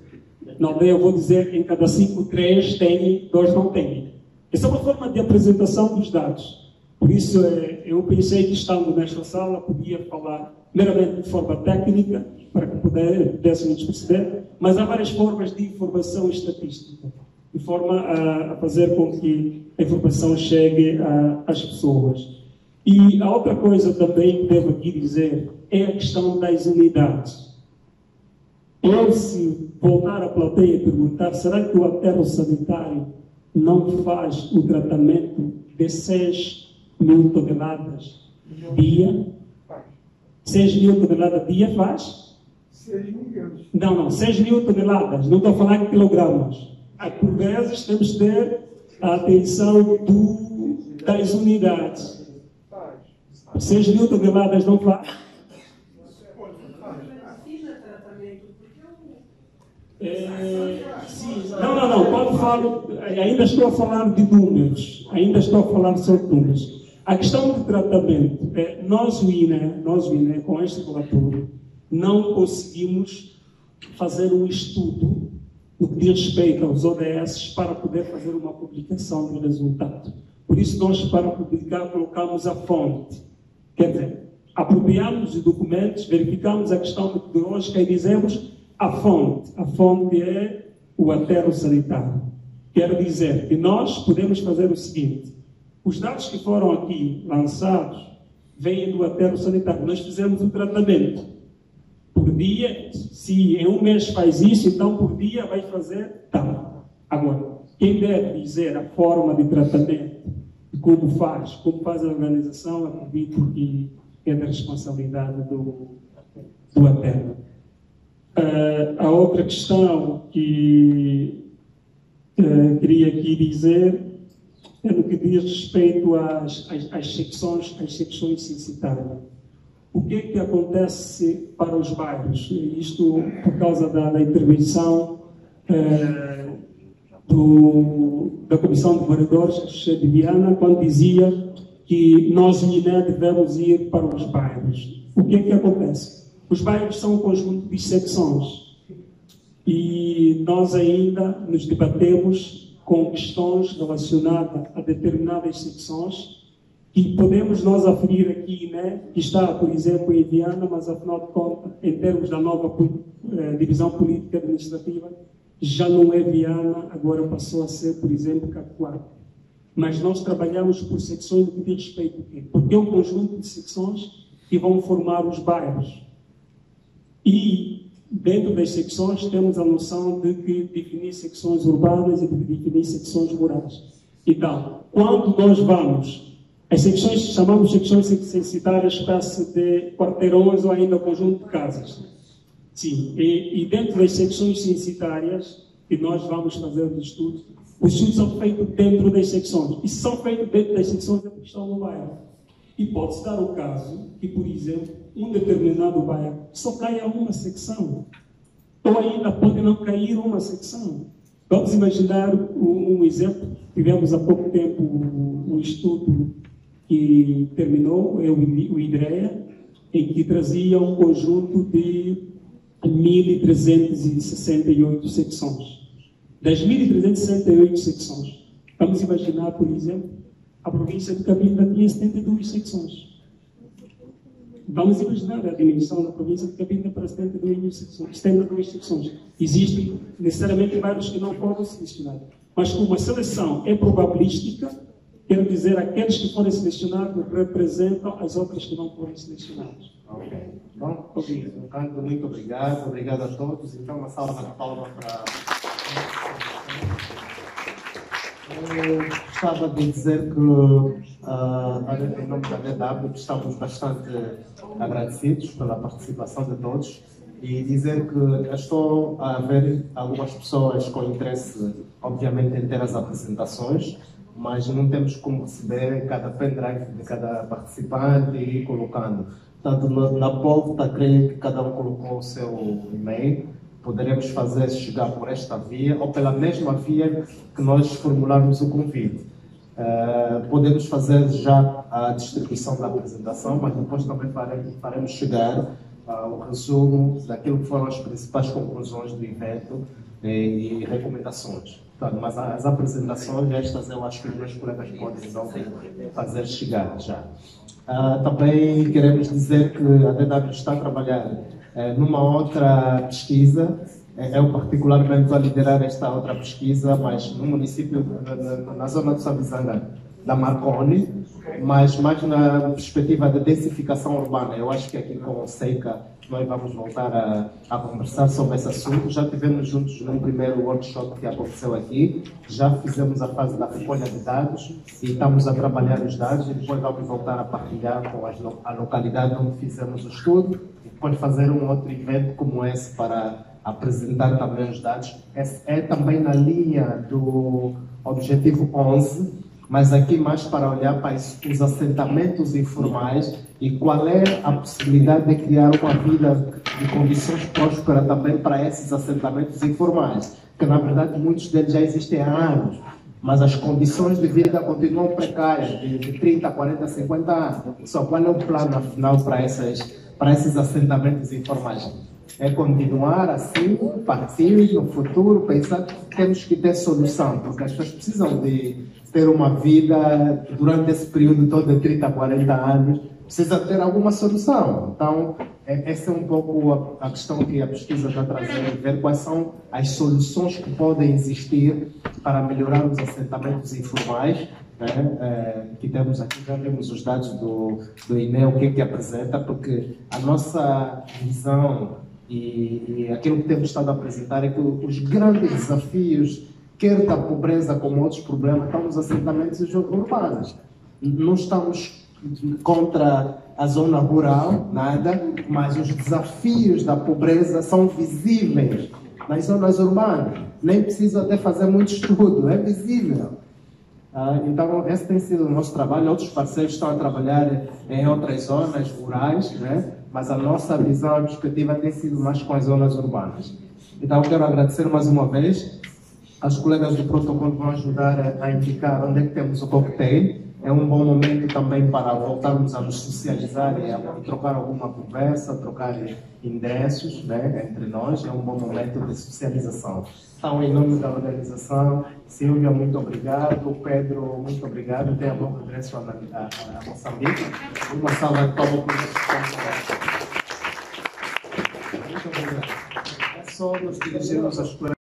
Na aldeia eu vou dizer em cada 5, 3 têm, 2 não têm. Essa é uma forma de apresentação dos dados. Por isso eu pensei que, estando nesta sala, podia falar meramente de forma técnica, para que pudéssemos perceber, mas há várias formas de informação estatística, de forma a fazer com que a informação chegue às pessoas. E a outra coisa também que devo aqui dizer é a questão das unidades. Eu, se voltar à plateia e perguntar, será que o aterro sanitário não faz o tratamento de 6.000 toneladas dia? 6.000 toneladas dia faz? 6 milhões. Não, 6.000 toneladas. Não estou a falar de quilogramas. Por vezes temos que ter a atenção das unidades. 6.000 toneladas não faz? Sim. Não. Quando falo, ainda estou a falar de números. Ainda estou a falar sobre números. A questão do tratamento, nós, o INE, com este relatório, não conseguimos fazer um estudo no que diz respeito aos ODS para poder fazer uma publicação do resultado. Por isso, nós, para publicar, colocamos a fonte. Quer dizer, apropriamos os documentos, verificamos a questão metodológica e dizemos a fonte. A fonte é o aterro sanitário. Quer dizer que nós podemos fazer o seguinte: os dados que foram aqui lançados vêm do aterro sanitário. Nós fizemos o tratamento. Por dia, se em um mês faz isso, então por dia vai fazer tal. Agora, quem deve dizer a forma de tratamento e como faz a organização, acredito que é da responsabilidade do aterro. A outra questão que queria aqui dizer é no que diz respeito às secções censitárias. O que é que acontece para os bairros? Isto por causa da intervenção da Comissão de Vereadores de Viana, quando dizia que nós, INE, devemos ir para os bairros. O que é que acontece? Os bairros são um conjunto de secções e nós ainda nos debatemos com questões relacionadas a determinadas secções que podemos nós aferir aqui, né, que está, por exemplo, em Viana, mas afinal de contas, em termos da nova divisão política administrativa, já não é Viana, agora passou a ser, por exemplo, Cacoar. Mas nós trabalhamos por secções no que diz respeito a quê? Porque é um conjunto de secções que vão formar os bairros. E dentro das secções temos a noção de que definir secções urbanas e de definir secções rurais. Então, quando nós vamos, as secções, chamamos de secções censitárias, espécie de quarteirões ou ainda conjunto de casas. Sim, e dentro das secções censitárias, que nós vamos fazer os estudos são feitos dentro das secções. E se são feitos dentro das secções é porque estão no bairro. E pode-se dar o caso que, por exemplo, um determinado bairro só caia uma secção. Ou ainda pode não cair uma secção. Vamos imaginar um exemplo. Tivemos há pouco tempo um estudo que terminou, é o IDREA, em que trazia um conjunto de 1.368 secções. Das 1.368 secções, vamos imaginar, por exemplo, a província de Cabinda tinha 72 secções. Vamos imaginar a dimensão da província de Cabinda para 72 secções. Existem necessariamente vários que não foram selecionados. Mas como a seleção é probabilística, quero dizer, aqueles que forem selecionados representam as outras que não foram selecionadas. Ok. Bom, muito obrigado. Obrigado a todos. Então, uma salva de palmas para... Eu gostava de dizer que, em nome da DW, estamos bastante agradecidos pela participação de todos e dizer que estou a ver algumas pessoas com interesse, obviamente, em ter as apresentações, mas não temos como receber cada pendrive de cada participante e ir colocando. Portanto, na volta, creio que cada um colocou o seu e-mail. Poderemos fazer chegar por esta via ou pela mesma via que nós formularmos o convite. Podemos fazer já a distribuição da apresentação, mas depois também faremos chegar o resumo daquilo que foram as principais conclusões do evento e recomendações. Portanto, mas as apresentações, estas eu acho que os meus colegas podem então fazer chegar já. Também queremos dizer que a DW está a trabalhar numa outra pesquisa. Eu particularmente estou a liderar esta outra pesquisa, mas no município, na zona de Sabizanga, da Marconi, mas mais na perspectiva da densificação urbana. Eu acho que aqui com o SEICA nós vamos voltar a conversar sobre esse assunto. Já tivemos juntos num primeiro workshop que aconteceu aqui, já fizemos a fase da recolha de dados e estamos a trabalhar os dados e depois vamos voltar a partilhar com a localidade onde fizemos o estudo e depois fazer um outro evento como esse para apresentar também os dados. Esse é também na linha do objetivo 11, mas aqui mais para olhar para os assentamentos informais e qual é a possibilidade de criar uma vida de condições prósperas também para esses assentamentos informais, que na verdade muitos deles já existem há anos, mas as condições de vida continuam precárias, de 30, 40, 50 anos. Só qual é o plano afinal para esses assentamentos informais? É continuar assim, partir no futuro, pensar que temos que ter solução, porque as pessoas precisam de ter uma vida durante esse período todo de 30, 40 anos, precisa ter alguma solução. Então, essa é um pouco a questão que a pesquisa está trazendo, ver quais são as soluções que podem existir para melhorar os assentamentos informais, né? Que temos aqui, já temos os dados do INE, o que é que apresenta, porque a nossa visão e aquilo que temos estado a apresentar é que os grandes desafios, quer da pobreza como outros problemas, estão nos assentamentos urbanos. Não estamos contra a zona rural, nada, mas os desafios da pobreza são visíveis nas zonas urbanas. Nem precisa até fazer muito estudo, é visível. Então, esse tem sido o nosso trabalho. Outros parceiros estão a trabalhar em outras zonas rurais, né? Mas a nossa visão, a perspectiva tem sido mais com as zonas urbanas. Então, quero agradecer mais uma vez. As colegas do protocolo vão ajudar a indicar onde é que temos o coquetel. É um bom momento também para voltarmos a nos socializar e a trocar alguma conversa, trocar endereços, né, entre nós. É um bom momento de socialização. Então, em nome da organização, Silvia, muito obrigado. Pedro, muito obrigado. Tenha bom regresso a Moçambique. Uma salva de palmas para os muito obrigado. É só nos dirigirmos às